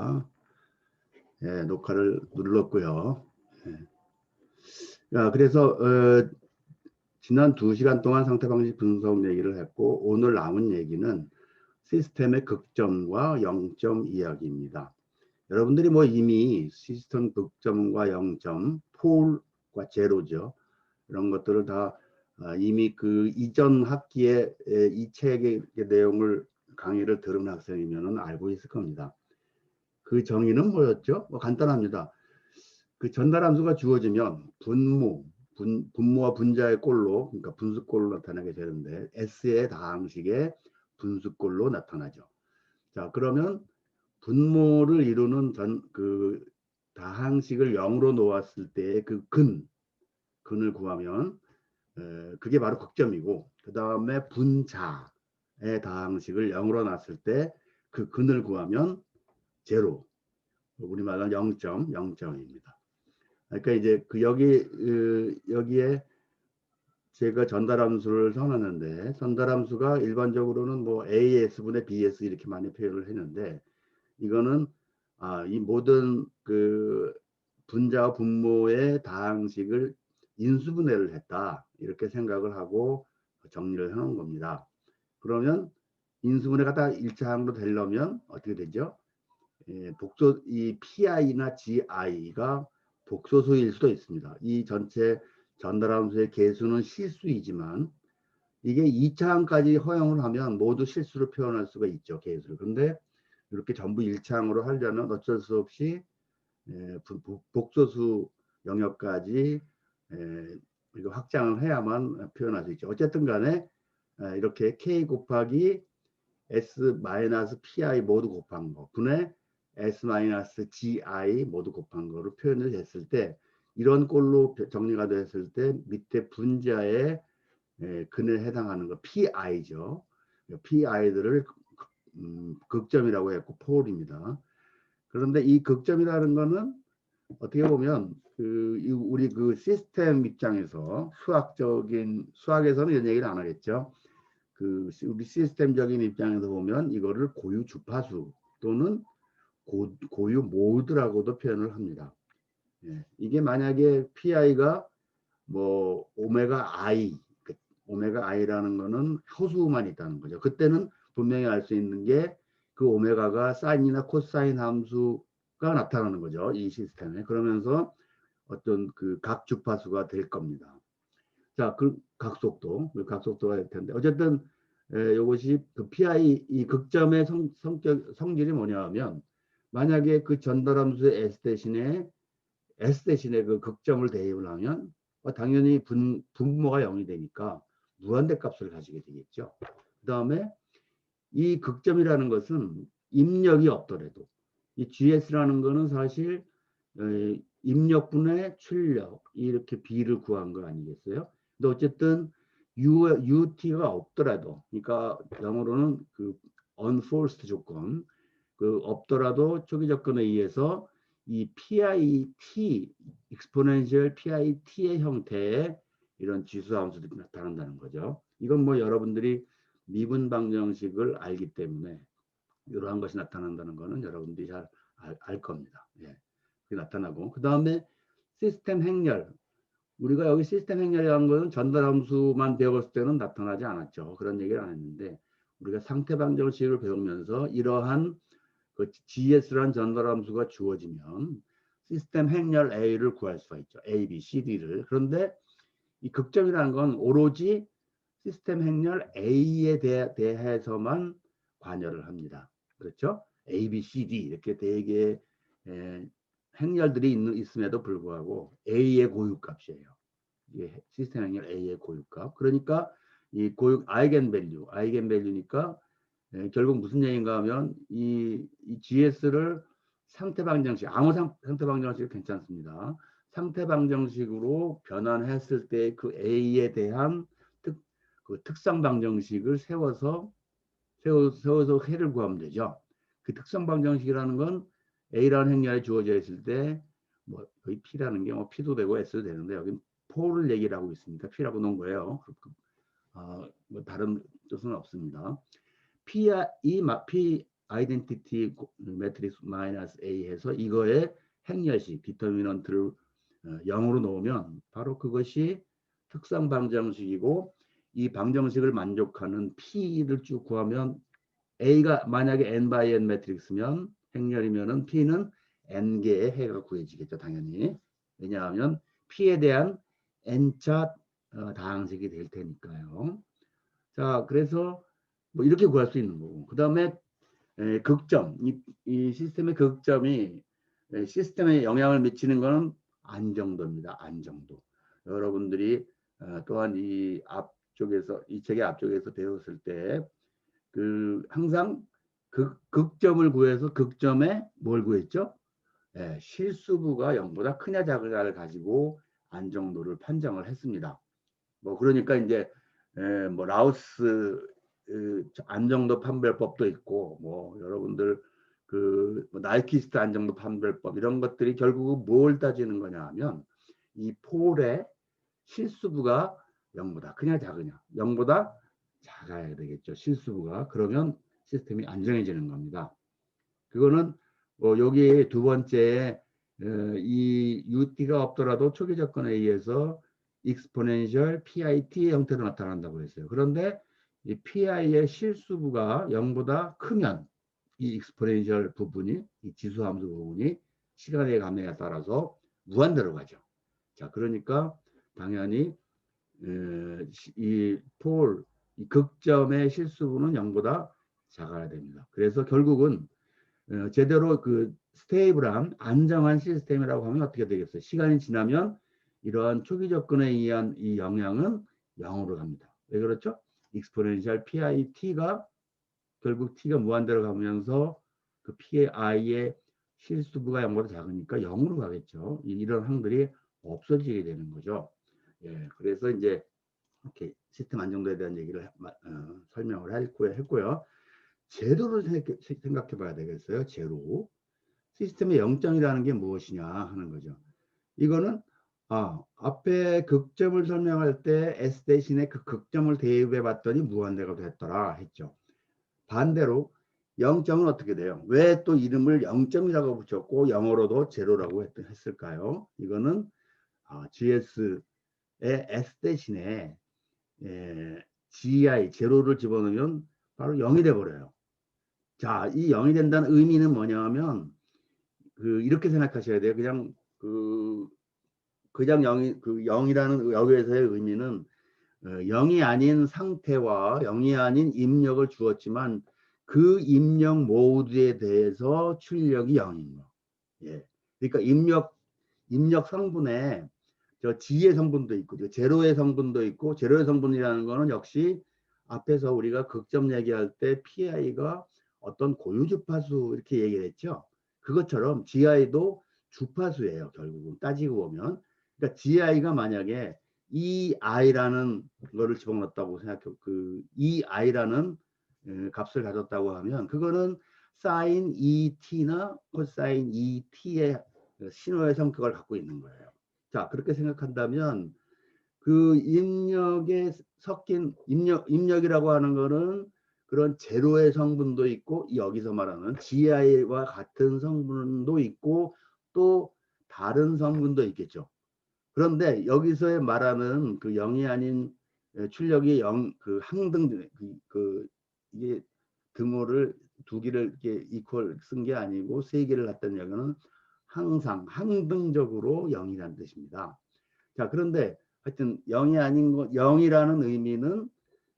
됐습니다. 예, 녹화를 눌렀고요. 예. 그래서 지난 2시간 동안 상태 방식 분석 얘기를 했고, 오늘 남은 얘기는 시스템의 극점과 영점 이야기입니다. 여러분들이 뭐 이미 시스템 극점과 영점, 폴과 제로죠. 이런 것들을 다 이미 그 이전 학기에 이 책의 내용을 강의를 들은 학생이면 알고 있을 겁니다. 그 정의는 뭐였죠? 뭐 간단합니다. 그 전달함수가 주어지면 분모와 분자의 꼴로, 그러니까 분수꼴로 나타나게 되는데 S의 다항식의 분수꼴로 나타나죠. 자, 그러면 분모를 이루는 그 다항식을 0으로 놓았을 때의 그 근을 구하면 그게 바로 극점이고, 그 다음에 분자의 다항식을 0으로 놨을 때 그 근을 구하면 제로, 우리말로 0점입니다. 그러니까 이제 여기에 제가 전달함수를 써놨는데, 전달함수가 일반적으로는 뭐 AS분의 BS 이렇게 많이 표현을 했는데, 이거는 이 모든 그 분자와 분모의 다항식을 인수분해를 했다, 이렇게 생각을 하고 정리를 해놓은 겁니다. 그러면 인수분해가 다 일차항으로 되려면 어떻게 되죠? 이 PI나 GI가 복소수일 수도 있습니다. 이 전체 전달함수의 개수는 실수이지만 이게 2차항까지 허용을 하면 모두 실수로 표현할 수가 있죠, 개수를. 그런데 이렇게 전부 1차항으로 하려면 어쩔 수 없이 복소수 영역까지 확장을 해야만 표현할 수 있죠. 어쨌든 간에 이렇게 K 곱하기 S-PI 모두 곱한 거 분의 S-GI 모두 곱한 거로 표현을 했을 때, 이런 꼴로 정리가 됐을 때 밑에 분자의 근에 해당하는 거 PI죠. PI들을 극점이라고 했고 폴입니다. 그런데 이 극점이라는 거는 어떻게 보면 우리 그 시스템 입장에서 수학에서는 이런 얘기를 안 하겠죠. 우리 시스템적인 입장에서 보면 이거를 고유 주파수 또는 고유 모드라고도 표현을 합니다. 이게 만약에 PI가 뭐 오메가 i라는 거는 허수만 있다는 거죠. 그때는 분명히 알 수 있는 게 그 오메가가 사인이나 코사인 함수가 나타나는 거죠, 이 시스템에. 그러면서 어떤 그 각 주파수가 될 겁니다. 자, 그 각속도가 될 텐데, 어쨌든 이것이 그 PI 이 극점의 성질이 뭐냐 하면, 만약에 그 전달함수의 S 대신에 그 극점을 대입을 하면 당연히 분모가 0이 되니까 무한대 값을 가지게 되겠죠. 그 다음에 이 극점이라는 것은 입력이 없더라도, 이 GS라는 거는 사실 입력분의 출력 이렇게 B를 구한 거 아니겠어요? 근데 어쨌든 UT가 없더라도, 그러니까 영어로는 그 unforced 조건, 그 없더라도 초기 조건에 의해서 이 PIT, exponential PIT의 형태의 이런 지수함수들이 나타난다는 거죠. 이건 뭐 여러분들이 미분 방정식을 알기 때문에 이러한 것이 나타난다는 거는 여러분들이 잘 알 겁니다. 예. 그게 나타나고, 그 다음에 시스템 행렬. 우리가 여기 시스템 행렬이라는 것은 전달함수만 배웠을 때는 나타나지 않았죠. 그런 얘기를 안 했는데, 우리가 상태 방정식을 배우면서 이러한 그 GS라는 전달함수가 주어지면 시스템 행렬 A를 구할 수가 있죠. A, B, C, D를. 그런데 이 극점이라는 건 오로지 시스템 행렬 A에 대해서만 관여를 합니다. 그렇죠? A, B, C, D 이렇게 대개 행렬들이 있음에도 불구하고 A의 고유값이에요. 이게 시스템 행렬 A의 고유값. 그러니까 이 고유 아이겐밸류니까 결국 무슨 얘기인가 하면 이 GS를 상태 방정식, 아무 상태 방정식 괜찮습니다. 상태 방정식으로 변환했을 때 그 A에 대한 그 특성 방정식을 세워서 해를 구하면 되죠. 그 특성 방정식이라는 건 A라는 행렬에 주어져 있을 때 뭐 거의 P라는 게 뭐 P도 되고 S도 되는데, 여기 폴을 얘기를 하고 있으니까 P라고 놓은 거예요. 뭐 다른 뜻은 없습니다. PI 아이덴티티 매트릭스 마이너스 A 해서 이거의 행렬식 디터미넌트를 0으로 놓으면 바로 그것이 특성 방정식이고 이 방정식을 만족하는 P를 쭉 구하면 A가 만약에 n by n 매트릭스면 행렬이면은 P는 n개의 해가 구해지겠죠. 당연히. 왜냐하면 P에 대한 n차 다항식이 될 테니까요. 자, 그래서 뭐 이렇게 구할 수 있는 거고. 그 다음에 극점, 이 시스템의 극점이 시스템에 영향을 미치는 것은 안정도입니다. 안정도. 여러분들이 또한 이 앞쪽에서 이 책의 앞쪽에서 배웠을 때 그 항상 극점을 구해서 극점에 뭘 구했죠? 실수부가 0보다 크냐 작으냐를 가지고 안정도를 판정을 했습니다. 뭐 그러니까 이제 뭐 라우스 안정도 판별법도 있고 뭐 여러분들 그뭐 나이키스트 안정도 판별법 이런 것들이 결국은 뭘 따지는 거냐 하면 이 폴의 실수부가 0보다 크냐 작으냐 0보다 작아야 되겠죠. 실수부가. 그러면 시스템이 안정해지는 겁니다. 그거는 여기 두 번째 이 UT가 없더라도 초기 접근에 의해서 익스포넨셜 PIT의 형태로 나타난다고 했어요. 그런데 이 PI의 실수부가 0보다 크면 이 익스포넨셜 부분이 이 지수함수 부분이 시간의 감량에 따라서 무한대로 가죠. 자, 그러니까 당연히 이 극점의 실수부는 0보다 작아야 됩니다. 그래서 결국은 제대로 그 스테이블한 안정한 시스템이라고 하면 어떻게 되겠어요? 시간이 지나면 이러한 초기 접근에 의한 이 영향은 0으로 갑니다. 왜 그렇죠? 익스포넨셜 PIT가 결국 T가 무한대로 가면서 그 PI의 실수부가 0보다 작으니까 0으로 가겠죠. 이런 항들이 없어지게 되는 거죠. 예, 그래서 이제 이렇게 시스템 안정도에 대한 얘기를 설명을 했고요. 제로를 생각해 봐야 되겠어요. 제로. 시스템의 영점이라는 게 무엇이냐 하는 거죠. 이거는 앞에 극점을 설명할 때 S 대신에 그 극점을 대입해 봤더니 무한대가 됐더라 했죠. 반대로 0점은 어떻게 돼요? 왜 또 이름을 0점이라고 붙였고 영어로도 제로라고 했을까요? 이거는 GS의 S 대신에 GI 제로를 집어넣으면 바로 0이 돼버려요. 자, 이 0이 된다는 의미는 뭐냐면 이렇게 생각하셔야 돼요. 그냥 0이라는 여기에서의 의미는 0이 아닌 상태와 0이 아닌 입력을 주었지만 그 입력 모두에 대해서 출력이 0인 거. 예. 그러니까 입력 성분에 G의 성분도 있고 제로의 성분도 있고 제로의 성분이라는 거는 역시 앞에서 우리가 극점 얘기할 때 PI가 어떤 고유 주파수 이렇게 얘기를 했죠. 그것처럼 GI도 주파수예요. 결국은 따지고 보면. 그러니까 GI가 만약에 EI라는 거를 집어넣었다고 생각해요. EI라는 값을 가졌다고 하면 그거는 사인 ET나 코사인 ET의 신호의 성격을 갖고 있는 거예요. 자, 그렇게 생각한다면 그 입력에 섞인 입력이라고 하는 거는 그런 제로의 성분도 있고 여기서 말하는 GI와 같은 성분도 있고 또 다른 성분도 있겠죠. 그런데 여기서의 말하는 그 0이 아닌 출력이 0, 그 항등 이게 등호를 두 개를 이렇게 이퀄 쓴 게 아니고 세 개를 갖다는 얘기는 항상 항등적으로 0이라는 뜻입니다. 자, 그런데 하여튼 0이 아닌 거 0이라는 의미는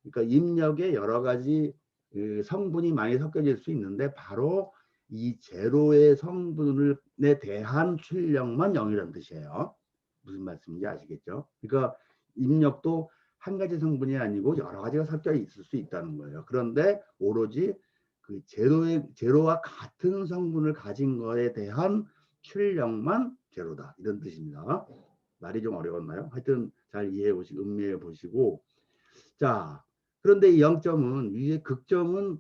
그러니까 입력에 여러 가지 성분이 많이 섞여질 수 있는데 바로 이 제로의 성분에 대한 출력만 0이라는 뜻이에요. 무슨 말씀인지 아시겠죠? 그러니까 입력도 한 가지 성분이 아니고 여러 가지가 섞여 있을 수 있다는 거예요. 그런데 오로지 그 제로와 같은 성분을 가진 거에 대한 출력만 제로다. 이런 뜻입니다. 말이 좀 어려웠나요? 하여튼 잘 이해해 보시고 음미해 보시고. 자, 그런데 이 0점은 위에 극점은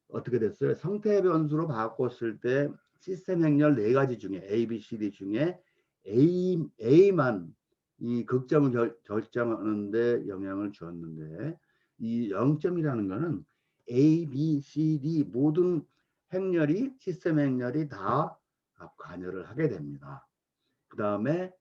어떻게 됐어요? 성태 변수로 바꿨을 때 시스템 행렬 4가지 중에 A, B, C, D 중에 A만 이 극점을 결정하는데 영향을 주었는데 이 0점이라는 거는 A, B, C, D 모든 행렬이 시스템 행렬이 다 관여를 하게 됩니다. 그 다음에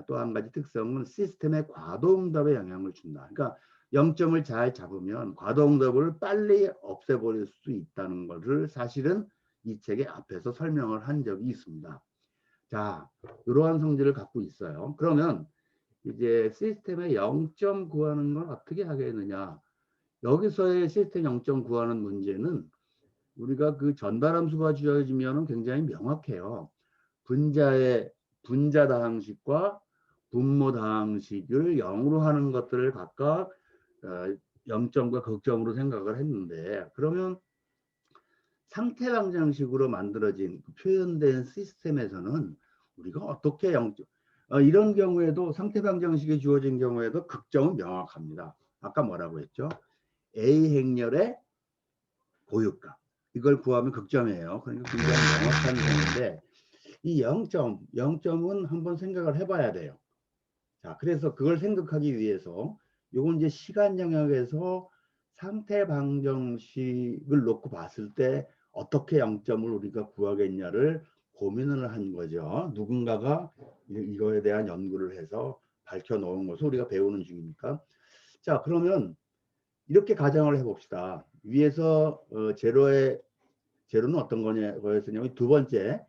또 한 가지 특성은 시스템의 과도응답에 영향을 준다. 그러니까 0점을 잘 잡으면 과도응답을 빨리 없애버릴 수 있다는 것을 사실은 이 책의 앞에서 설명을 한 적이 있습니다. 자, 이러한 성질을 갖고 있어요. 그러면 이제 시스템의 0점 구하는 걸 어떻게 하겠느냐. 여기서의 시스템 0점 구하는 문제는 우리가 그 전달함수가 주어지면 굉장히 명확해요. 분자 다항식과 분모 다항식을 0으로 하는 것들을 각각 0점과 극점으로 생각을 했는데, 그러면 상태 방정식으로 만들어진 표현된 시스템에서는 우리가 어떻게 0점, 이런 경우에도 상태 방정식이 주어진 경우에도 극점은 명확합니다. 아까 뭐라고 했죠? A 행렬의 고유값. 이걸 구하면 극점이에요. 그러니까 굉장히 명확한 건데, 이 0점은 한번 생각을 해봐야 돼요. 자, 그래서 그걸 생각하기 위해서 요건 이제 시간 영역에서 상태 방정식을 놓고 봤을 때 어떻게 0점을 우리가 구하겠냐를 고민을 한 거죠. 누군가가 이거에 대한 연구를 해서 밝혀놓은 것을 우리가 배우는 중이니까. 자, 그러면 이렇게 가정을 해봅시다. 위에서 제로는 어떤 거였냐면 두 번째,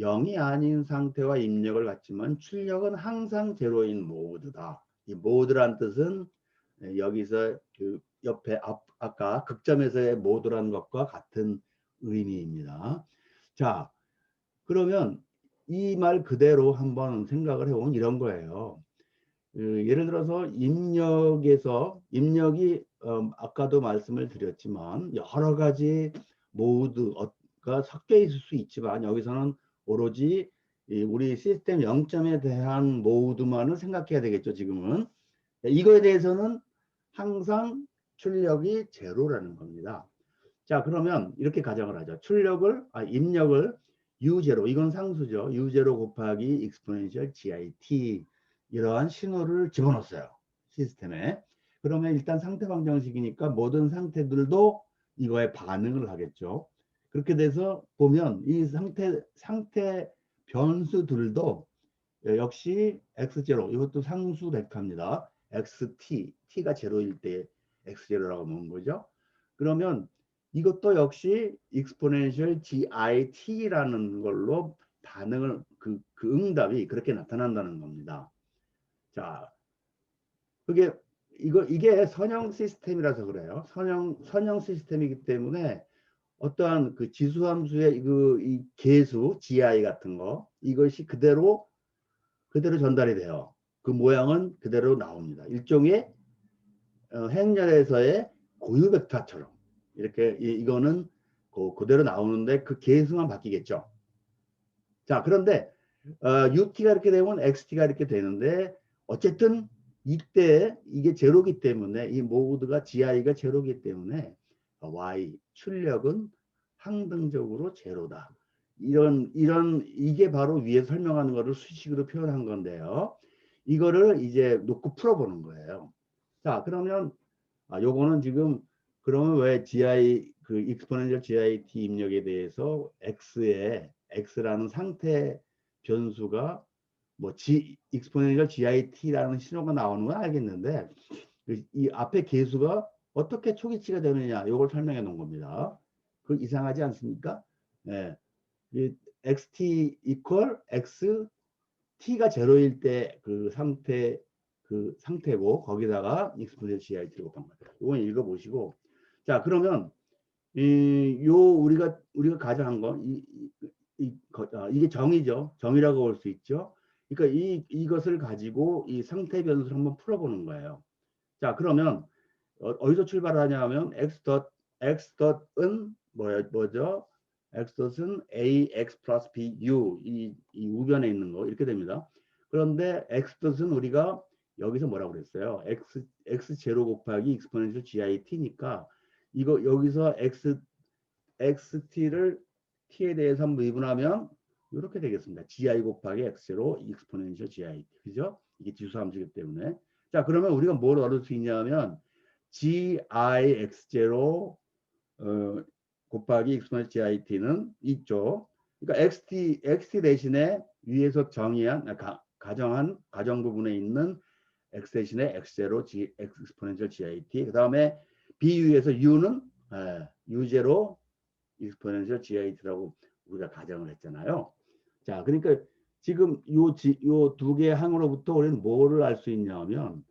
0이 아닌 상태와 입력을 갖지만 출력은 항상 제로인 모드다. 이 모드란 뜻은 여기서 그 옆에 아까 극점에서의 모드란 것과 같은 의미입니다. 자, 그러면 이 말 그대로 한번 생각을 해보면 이런 거예요. 예를 들어서 입력이 아까도 말씀을 드렸지만 여러 가지 모드가 섞여 있을 수 있지만 여기서는 오로지 우리 시스템 0점에 대한 모드만을 생각해야 되겠죠. 지금은 이거에 대해서는 항상 출력이 제로라는 겁니다. 자, 그러면 이렇게 가정을 하죠. 입력을 U0, 이건 상수죠. U0 곱하기 exponential GIT, 이러한 신호를 집어넣었어요. 시스템에. 그러면 일단 상태 방정식이니까 모든 상태들도 이거에 반응을 하겠죠. 그렇게 돼서 보면 이 상태 변수들도 역시 X0, 이것도 상수 벡터입니다. T가 제로일 때 X0라고 하는 거죠. 그러면 이것도 역시 exponential GIT라는 걸로 반응을 그 응답이 그렇게 나타난다는 겁니다. 자, 이게 선형 시스템이라서 그래요. 선형 시스템이기 때문에 어떠한 그 지수함수의 이 계수 GI 같은 거 이것이 그대로 전달이 돼요. 그 모양은 그대로 나옵니다. 일종의 행렬에서의 고유 벡터처럼 이렇게 이거는 그대로 나오는데 그 계수만 바뀌겠죠. 자, 그런데 UT가 이렇게 되면 XT가 이렇게 되는데 어쨌든 이때 이게 제로기 때문에 이 모드가 GI가 제로기 때문에 Y 출력은 항등적으로 제로다. 이게 바로 위에 설명하는 거를 수식으로 표현한 건데요. 이거를 이제 놓고 풀어보는 거예요. 자, 그러면 요거는 지금 그러면 왜 그 exponential GIT 입력에 대해서 X라는 상태 변수가 뭐 exponential GIT라는 신호가 나오는 건 알겠는데 이 앞에 계수가 어떻게 초기치가 되느냐 이걸 설명해 놓은 겁니다. 그 이상하지 않습니까? 네. XT equal X T가 제로일 때 상태고 거기다가 exponential GIT를 곱한 거예요. 이건 읽어보시고 자 그러면 우리가 가정한 거 이게 정이죠. 정이라고 볼 수 있죠. 그러니까 이것을 가지고 이 상태 변수를 한번 풀어보는 거예요. 자 그러면 어디서 출발하냐 하면 x은 뭐죠? x은 ax 플러스 bu 이 우변에 있는 거 이렇게 됩니다. 그런데 x은 우리가 여기서 뭐라고 그랬어요? x0 곱하기 exponential GIT니까 이거 여기서 xt를 t에 대해서 한번 미분하면 이렇게 되겠습니다. gi 곱하기 x0 exponential GIT. 그죠? 이게 지수함수이기 때문에. 자, 그러면 우리가 뭘 얻을 수 있냐면 GIX0 곱하기 exponential GIT는 이쪽. 그러니까 XT 대신에 위에서 정의한 가정 부분에 있는 x 대신에 x0 exponential GIT. 그 다음에 BU에서 U는 U0 exponential GIT라고 우리가 가정을 했잖아요. 자, 그러니까 지금 요 두 개 항으로부터 우리는 뭐를 알 수 있냐면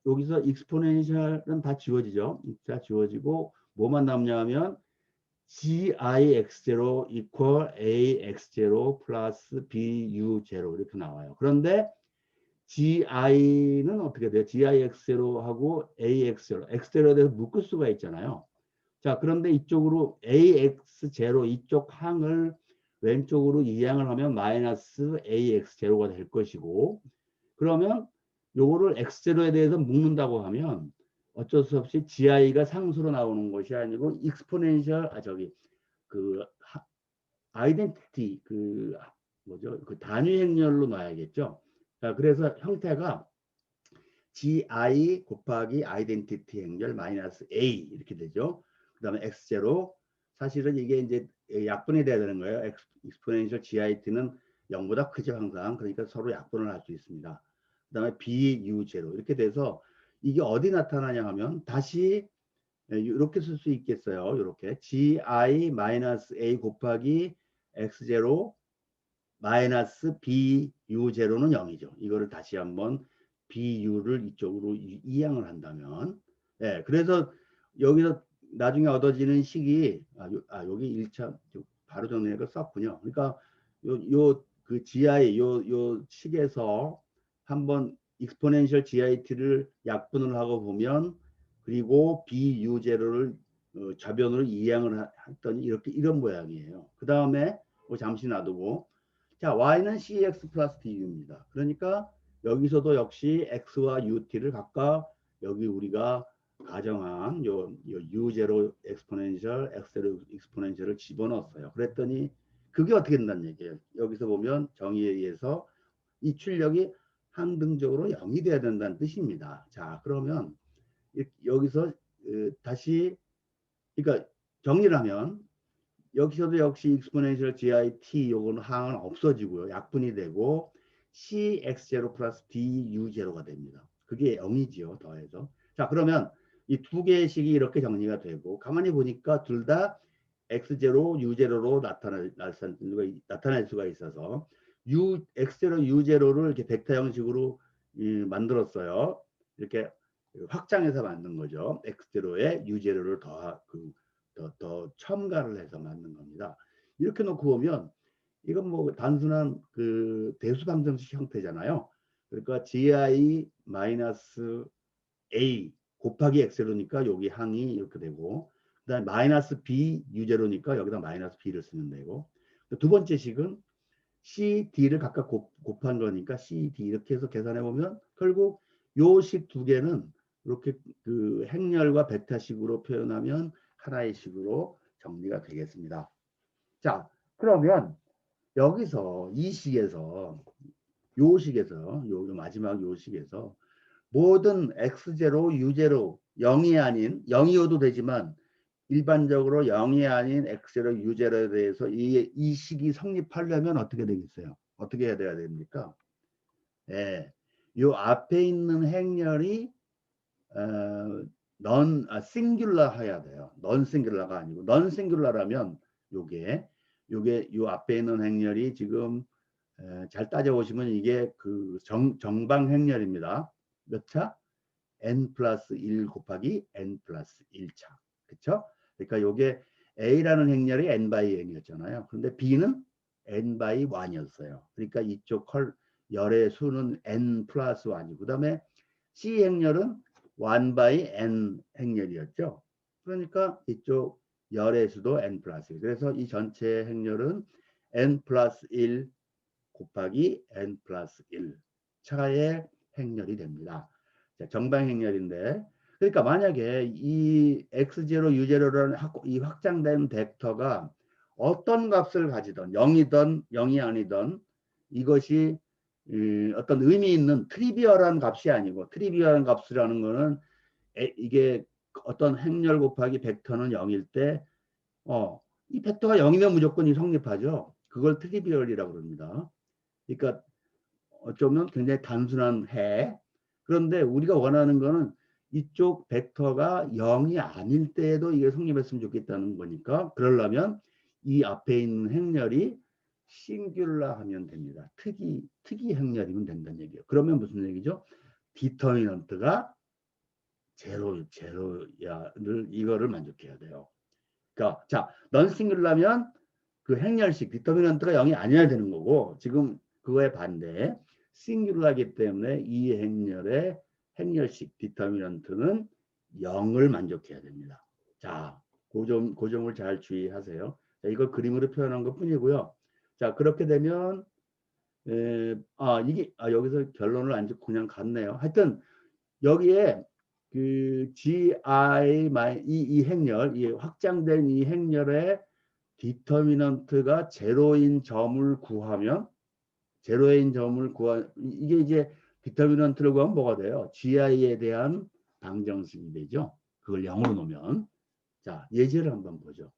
여기서 exponential은 다 지워지죠. 다 지워지고 뭐만 남냐면 GIX0 equal AX0 플러스 BU0 이렇게 나와요. 그런데 GI는 어떻게 돼요? GIX0하고 AX0, X0에 대해서 묶을 수가 있잖아요. 자, 그런데 이쪽으로 AX0 이쪽 항을 왼쪽으로 이항을 하면 마이너스 AX0가 될 것이고, 그러면 요거를 X0에 대해서 묶는다고 하면 어쩔 수 없이 GI가 상수로 나오는 것이 아니고 익스포넨셜 그 아이덴티티 뭐죠? 그 단위 행렬로 놔야겠죠. 자, 그래서 형태가 GI 곱하기 아이덴티티 행렬 마이너스 A 이렇게 되죠. 그 다음에 X0 사실은 이게 이제 약분이 돼야 되는 거예요. 익스포넨셜 GIT는 0보다 크죠 항상. 그러니까 서로 약분을 할 수 있습니다. 그 다음에 BU0 이렇게 돼서 이게 어디 나타나냐 하면 다시 이렇게 쓸 수 있겠어요. 이렇게 GI 마이너스 A 곱하기 X0 마이너스 BU0는 0이죠. 이거를 다시 한번 BU를 이쪽으로 이항을 한다면 그래서 여기서 나중에 얻어지는 식이 여기 1차 바로 정리해서 썼군요. 그러니까 그 GI 요 식에서 한번 익스포넨셜 GIT를 약분을 하고 보면 그리고 BU0를 좌변으로 이항을 했더니 이런 모양이에요. 그 다음에 잠시 놔두고 자, y는 cx 플러스 du입니다. 그러니까 여기서도 역시 x와 ut를 각각 여기 우리가 가정한 요 u0 exponential, x0 exponential을 집어넣었어요. 그랬더니 그게 어떻게 된다는 얘기예요. 여기서 보면 정의에 의해서 이 출력이 항등적으로 0이 돼야 된다는 뜻입니다. 자, 그러면 여기서 다시 그러니까 정리를 하면 여기서도 역시 exponential GIT 요거는 항은 없어지고요. 약분이 되고 CX0 플러스 DU0가 됩니다. 그게 0이지요. 더해서. 자, 그러면 이 두 개의 식이 이렇게 정리가 되고 가만히 보니까 둘 다 X0, U0로 나타날 수가 있어서 X0, U0를 이렇게 벡터 형식으로 만들었어요. 이렇게 확장해서 만든 거죠. X0에 U0를 더 첨가를 해서 만든 겁니다. 이렇게 놓고 보면 이건 뭐 단순한 그 대수방정식 형태잖아요. 그러니까 GI 마이너스 A 곱하기 X로니까 여기 항이 이렇게 되고 그다음에 마이너스 B U0니까 여기다 마이너스 B를 쓰면 되고 두 번째 식은 CD를 각각 곱한 거니까 CD 이렇게 해서 계산해 보면 결국 요 식 두 개는 이렇게 그 행렬과 베타식으로 표현하면 하나의 식으로 정리가 되겠습니다. 자, 그러면 여기서 이 식에서 요 마지막 요 식에서 모든 x0, u0, 0이 아닌 0이어도 되지만 일반적으로 0이 아닌 x0, u0에 대해서 이 식이 성립하려면 어떻게 되겠어요? 어떻게 해야 됩니까? 요 앞에 있는 행렬이 싱귤러 해야 돼요. 넌 싱귤러가 아니고 넌 싱귤러라면 요게 요 앞에 있는 행렬이 지금 잘 따져보시면 이게 그 정방 행렬입니다. 몇 차? n 플러스 1 곱하기 n 플러스 1차. 그쵸? 그러니까 요게 A라는 행렬이 n by n이었잖아요. 그런데 B는 n by 1이었어요. 그러니까 이쪽 열의 수는 n 플러스 1이고 그 다음에 C 행렬은 1 by n 행렬이었죠. 그러니까 이쪽 열의 수도 n 플러스 1. 그래서 이 전체 행렬은 n 플러스 1 곱하기 n 플러스 1 차의 행렬이 됩니다. 자, 정방 행렬인데 그러니까 만약에 이 x0, u0라는 이 확장된 벡터가 어떤 값을 가지던 0이든 0이 아니든 이것이 어떤 의미 있는 트리비얼한 값이 아니고 트리비얼한 값이라는 거는 이게 어떤 행렬 곱하기 벡터는 0일 때 이 벡터가 0이면 무조건 이 성립하죠. 그걸 트리비얼이라고 그럽니다. 그러니까 어쩌면 굉장히 단순한 해. 그런데 우리가 원하는 거는 이쪽 벡터가 0이 아닐 때에도 이게 성립했으면 좋겠다는 거니까, 그러려면 이 앞에 있는 행렬이 싱귤라 하면 됩니다. 특이 행렬이면 된다는 얘기예요. 그러면 무슨 얘기죠? 디터미넌트가 제로야를 이거를 만족해야 돼요. 그러니까 자, 넌 싱귤라면 그 행렬식 디터미넌트가 0이 아니어야 되는 거고, 지금 그거에 반대 싱귤라기 때문에 이 행렬의 행렬식 디터미넌트는 0을 만족해야 됩니다. 자, 그 점을 잘 주의하세요. 자, 이걸 그림으로 표현한 것 뿐이고요. 자, 그렇게 되면 여기서 결론을 안 짓고 그냥 갔네요. 하여튼 여기에 그 GI 이 행렬, 이 확장된 이 행렬의 디터미넌트가 제로인 점을 구하면, 이게 이제 디터미넌트를 구하면 뭐가 돼요? GI에 대한 방정식이 되죠. 그걸 0으로 놓으면. 자, 예제를 한번 보죠.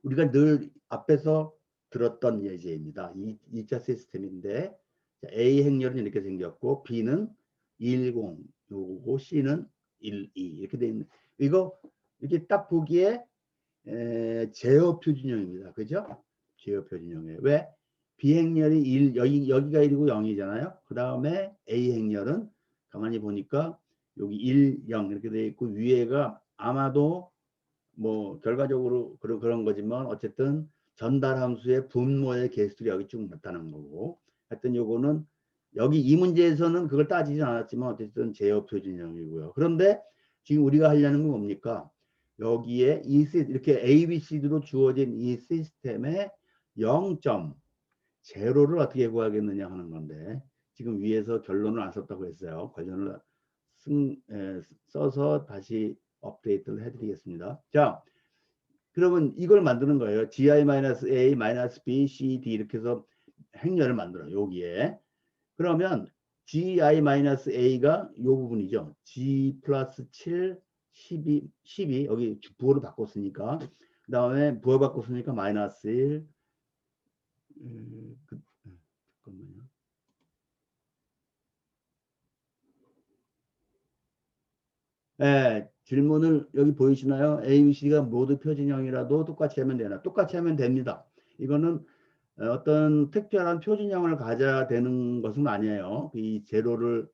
우리가 늘 앞에서 들었던 예제입니다. 2차 시스템인데, 자, A 행렬은 이렇게 생겼고 B는 10, 요거 C는 12 이렇게 돼 있는, 이거 이렇게 딱 보기에 제어 표준형입니다. 그죠? 제어 표준형이에요. 왜? B 행렬이 1, 여기가 1이고 0이잖아요. 그 다음에 A 행렬은 가만히 보니까 여기 1, 0 이렇게 돼 있고, 위에가 아마도 뭐 결과적으로 그런 거지만 어쨌든 전달 함수의 분모의 개수들이 여기 쭉 나타난 거고, 하여튼 요거는 여기 이 문제에서는 그걸 따지지 않았지만 어쨌든 제어 표준형이고요. 그런데 지금 우리가 하려는 건 뭡니까? 여기에 이렇게 ABCD로 주어진 이 시스템의 0.0를 어떻게 구하겠느냐 하는 건데, 지금 위에서 결론을 안 썼다고 했어요. 관련을 써서 다시 업데이트를 해드리겠습니다. 자, 그러면 이걸 만드는 거예요. GI-A-B, C, D 이렇게 해서 행렬을 만들어요. 여기에. 그러면 GI-A가 이 부분이죠. G 플러스 7, 12 여기 부호를 바꿨으니까, 그 다음에 부호 바꿨으니까 마이너스 1 잠깐만요. 질문을 여기 보이시나요? A, B, C가 모두 표준형이라도 똑같이 하면 되나? 똑같이 하면 됩니다. 이거는 어떤 특별한 표준형을 가져야 되는 것은 아니에요. 이 제로를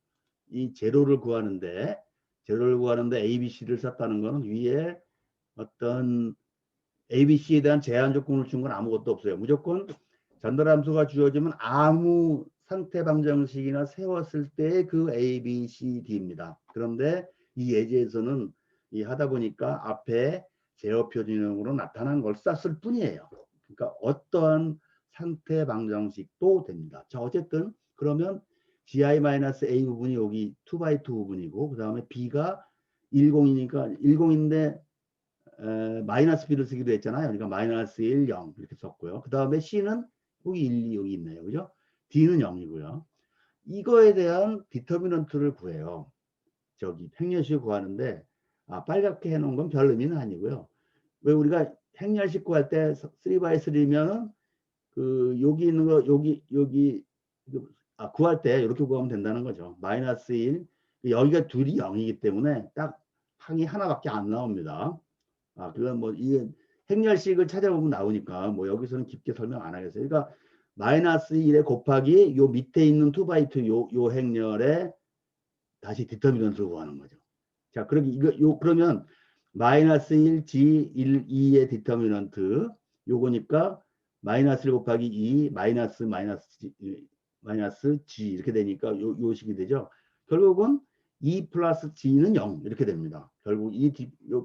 구하는데 A, B, C를 썼다는 것은 위에 어떤 A, B, C에 대한 제한 조건을 준 건 아무것도 없어요. 무조건 전달함수가 주어지면 아무 상태 방정식이나 세웠을 때 그 A, B, C, D입니다. 그런데 이 예제에서는 하다 보니까 앞에 제어 표준형으로 나타난 걸 썼을 뿐이에요. 그러니까 어떠한 상태 방정식도 됩니다. 자, 어쨌든 그러면 GI-A 부분이 여기 2x2 부분이고, 그 다음에 B가 10이니까 10인데 마이너스 B를 쓰기도 했잖아요. 그러니까 마이너스 1, 0 이렇게 썼고요. 그 다음에 C는 여기 1, 2 여기 있네요. 그죠? D는 0이고요. 이거에 대한 디터미넌트를 구해요. 저기 행렬식 구하는데, 빨갛게 해놓은 건 별 의미는 아니고요. 왜 우리가 행렬식 구할 때 3x3면은 그 여기 있는 거 여기 구할 때 이렇게 구하면 된다는 거죠. 마이너스 1 여기가 둘이 0이기 때문에 딱 항이 하나밖에 안 나옵니다. 그건 뭐 이게 행렬식을 찾아보면 나오니까 뭐 여기서는 깊게 설명 안 하겠어요. 그러니까 마이너스 1에 곱하기 요 밑에 있는 2x2 요 행렬에 다시 디터미넌트를 구하는 거죠. 자, 그러면 마이너스 1, G, 1, 2의 디터미넌트 요거니까 마이너스 1 곱하기 2 마이너스 G 이렇게 되니까 요 식이 되죠. 결국은 2 플러스 G는 0 이렇게 됩니다. 결국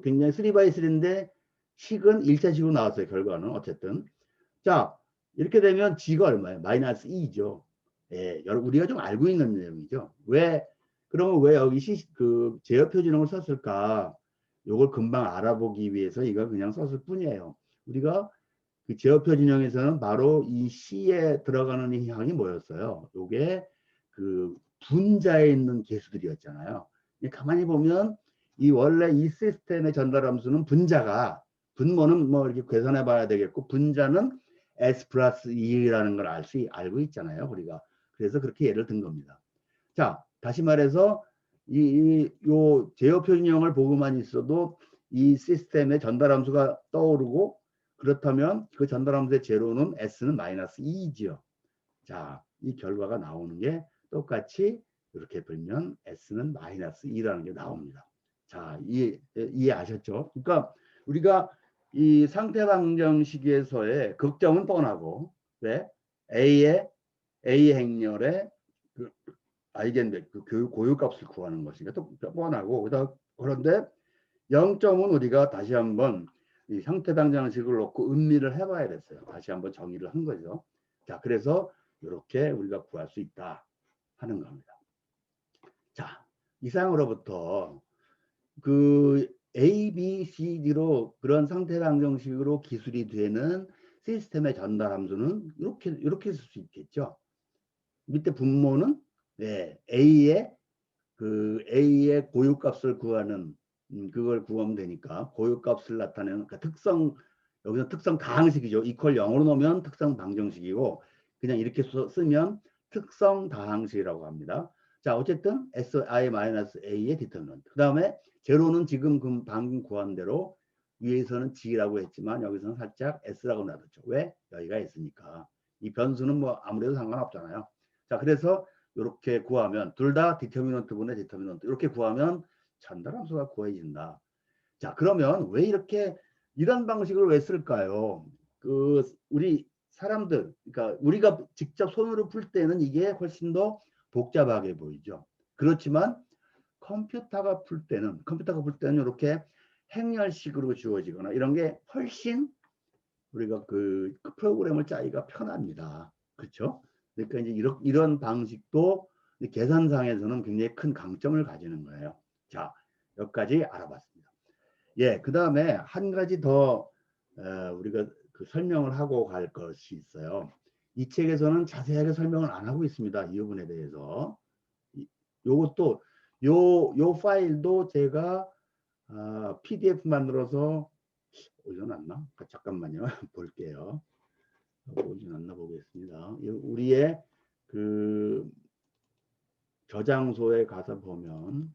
굉장히 3x3인데 식은 1차식으로 나왔어요. 결과는 어쨌든. 자, 이렇게 되면 G가 얼마예요? 마이너스 2죠. 우리가 좀 알고 있는 내용이죠. 그러면 왜 여기 제어 표준형을 썼을까? 요걸 금방 알아보기 위해서 이걸 그냥 썼을 뿐이에요. 우리가 그 제어 표준형에서는 바로 이 C에 들어가는 이 항이 뭐였어요? 요게 그 분자에 있는 개수들이었잖아요. 가만히 보면 이 원래 이 시스템의 전달 함수는 분자가, 분모는 뭐 이렇게 계산해 봐야 되겠고, 분자는 S 플러스 2라는 걸 알고 있잖아요, 우리가. 그래서 그렇게 예를 든 겁니다. 자, 다시 말해서 요 제어 표준형을 보고만 있어도 이 시스템의 전달 함수가 떠오르고, 그렇다면 그 전달 함수의 제로는 S는 마이너스 2이지요. 자, 이 결과가 나오는 게 똑같이 이렇게 풀면 S는 마이너스 2라는 게 나옵니다. 자, 이해하셨죠? 그러니까 우리가 이 상태 방정식에서의 극점은 뻔하고, 왜? A 행렬의 그 아이겐 그 고유값을 구하는 것이니까 또 뻔하고, 그런데 0점은 우리가 다시 한번 이 형태 방정식을 놓고 음미를 해봐야 됐어요. 다시 한번 정의를 한 거죠. 자, 그래서 이렇게 우리가 구할 수 있다 하는 겁니다. 자, 이상으로부터 그 A, B, C, D로 그런 상태 방정식으로 기술이 되는 시스템의 전달 함수는 이렇게 쓸 수 있겠죠. 밑에 분모는 네, A의 고유값을 구하는 그걸 구하면 되니까 고유값을 나타내는 그러니까 특성, 여기서 특성 다항식이죠. 이퀄 0으로 놓으면 특성 방정식이고, 그냥 이렇게 쓰면 특성 다항식이라고 합니다. 자, 어쨌든 Si-A의 디터미넌트. 그 다음에 제로는 지금 방금 구한 대로 위에서는 G라고 했지만 여기서는 살짝 S라고 놔뒀죠. 왜? 여기가 S니까. 이 변수는 뭐 아무래도 상관없잖아요. 자, 그래서 이렇게 구하면 둘 다 디터미넌트분의 디터미넌트 이렇게 구하면 전달함수가 구해진다. 자, 그러면 왜 이런 방식을 왜 쓸까요? 우리 사람들, 그러니까 우리가 직접 손으로 풀 때는 이게 훨씬 더 복잡하게 보이죠. 그렇지만 컴퓨터가 풀 때는 이렇게 행렬식으로 주어지거나 이런 게 훨씬 우리가 그 프로그램을 짜기가 편합니다. 그렇죠? 그러니까 이제 이런 방식도 계산상에서는 굉장히 큰 강점을 가지는 거예요. 자, 여기까지 알아봤습니다. 예, 그 다음에 한 가지 더 우리가 그 설명을 하고 갈 것이 있어요. 이 책에서는 자세하게 설명을 안 하고 있습니다. 이 부분에 대해서. 요것도 요 파일도 제가 PDF 만들어서 올려놨나? 잠깐만요. 볼게요. 올려놨나 보겠습니다. 우리의 그 저장소에 가서 보면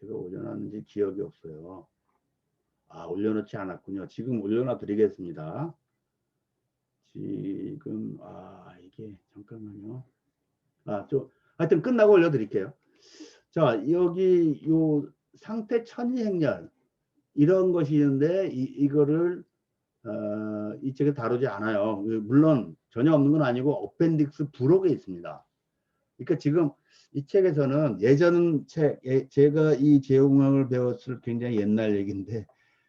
제가 올려놨는지 기억이 없어요. 올려놓지 않았군요. 지금 올려놔 드리겠습니다. 지금 이게 잠깐만요. 하여튼 끝나고 올려드릴게요. 자, 여기 요 상태 천이 행렬 이런 것이 있는데 이거를 이 책에 다루지 않아요. 물론 전혀 없는 건 아니고 어펜딕스 부록에 있습니다. 그러니까 지금 이 책에서는 예전 책, 제가 이 제어공학을 배웠을 굉장히 옛날 얘기인데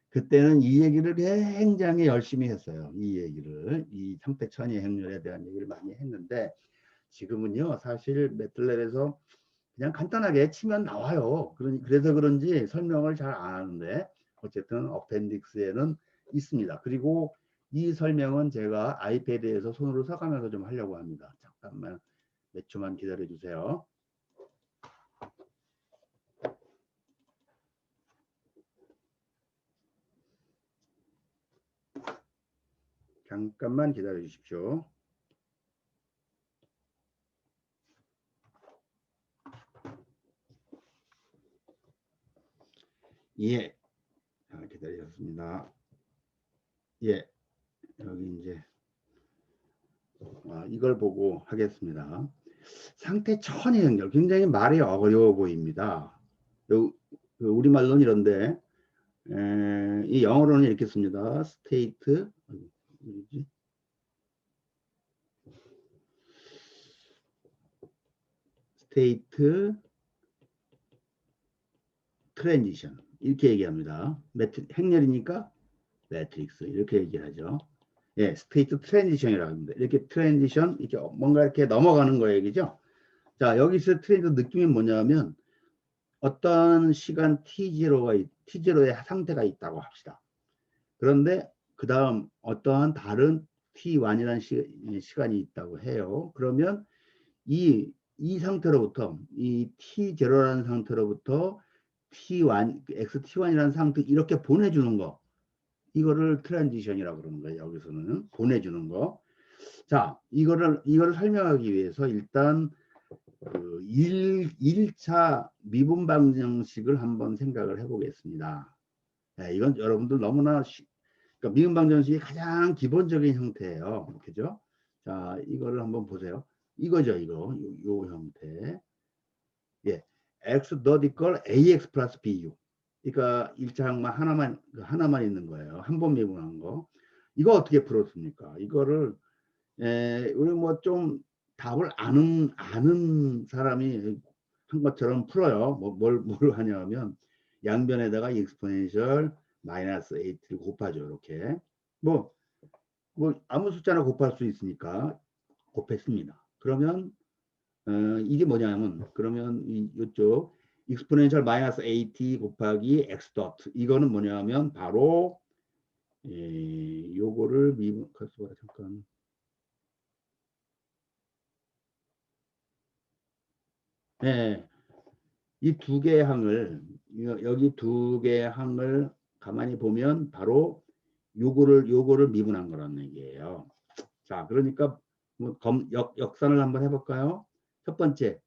그때는 이 얘기를 굉장히 열심히 했어요. 이 상태 천이 행렬에 대한 얘기를 많이 했는데 지금은요 사실 매틀랩에서 그냥 간단하게 치면 나와요. 그래서 그런지 설명을 잘 안 하는데 어쨌든 어펜딕스에는 있습니다. 그리고 이 설명은 제가 아이패드에서 손으로 써가면서 좀 하려고 합니다. 잠깐만 몇 초만 기다려 주세요. 잠깐만 기다려 주십시오. 예, 기다리셨습니다. 예, 여기 이제 이걸 보고 하겠습니다. 상태 천의 연결 굉장히 말이 어려워 보입니다. 우리말로는 이런데 이 영어로는 이렇게 씁니다. 스테이트 트랜지션 이렇게 얘기합니다. 행렬이니까 매트릭스 이렇게 얘기하죠. 예, 스테이트 트랜지션이라고 합니다. 이렇게 트랜지션 이렇게 뭔가 이렇게 넘어가는 거 얘기죠. 자, 여기서 트랜지션 느낌이 뭐냐면 어떤 시간 T0의 상태가 있다고 합시다. 그런데 그 다음 어떠한 다른 T1이라는 시간이 있다고 해요. 그러면 이 상태로부터 이 T0라는 상태로부터 T1, XT1이라는 상태 이렇게 보내주는 거. 이거를 트랜지션이라고 그러는 거예요. 여기서는 보내주는 거. 자, 이거를 설명하기 위해서 일단 그 1차 미분 방정식을 한번 생각을 해보겠습니다. 네, 이건 여러분들 너무나 그러니까 미분 방정식이 가장 기본적인 형태예요. 그죠? 자, 이거를 한번 보세요. 이거죠, 이거. 요 형태. 예. x not equal ax 플러스 bu. 그러니까 1차 항만 하나만 있는 거예요. 한 번 미분한 거. 이거 어떻게 풀었습니까? 이거를 우리 뭐 좀 답을 아는 사람이 한 것처럼 풀어요. 뭘 하냐면 양변에다가 익스포넨셜 마이너스 8를 곱하죠. 이렇게 뭐 아무 숫자나 곱할 수 있으니까 곱했습니다. 그러면 이게 뭐냐면 그러면 이쪽 익스포넨셜 마이너스 8 곱하기 x 도트 이거는 뭐냐면 바로 요거를 미분 잠깐 네, 이 두 개의 항을 여기 두 개의 항을 가만히 보면 바로 요거를 미분한 거라는 얘기예요. 자, 그러니까 뭐 역산을 한번 해볼까요? 첫 번째,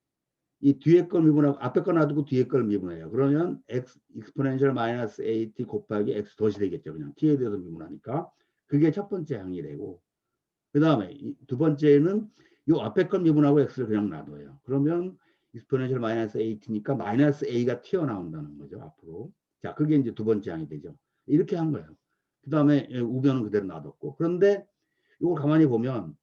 이 뒤에 걸 미분하고 앞에 거 놔두고 뒤에 걸 미분해요. 그러면 x 익스포넨셜 마이너스 8 곱하기 x 덫이 되겠죠. 그냥 t에 대해서 미분하니까 그게 첫 번째 항이 되고 그 다음에 두 번째는 요 앞에 걸 미분하고 x를 그냥 놔둬요. 그러면 익스포넨셜 마이너스 8이니까 마이너스 a가 튀어나온다는 거죠. 앞으로. 자, 그게 이제 두 번째 항이 되죠. 이렇게 한 거예요. 그 다음에 우변은 그대로 놔뒀고 그런데 이거 가만히 보면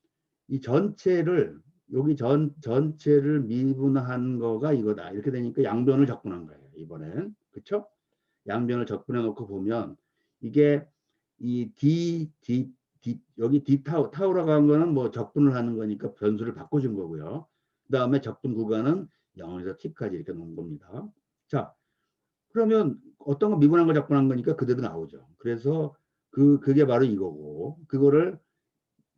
이 전체를 여기 전체를 미분한 거가 이거다. 이렇게 되니까 양변을 적분한 거예요. 이번엔. 그렇죠? 양변을 적분해 놓고 보면 이게 이 여기 타우라고 한 거는 뭐 적분을 하는 거니까 변수를 바꿔준 거고요. 그 다음에 적분 구간은 0에서 t까지 이렇게 놓은 겁니다. 자, 그러면 어떤 거 미분한 거 적분한 거니까 그대로 나오죠. 그래서 그게 바로 이거고 그거를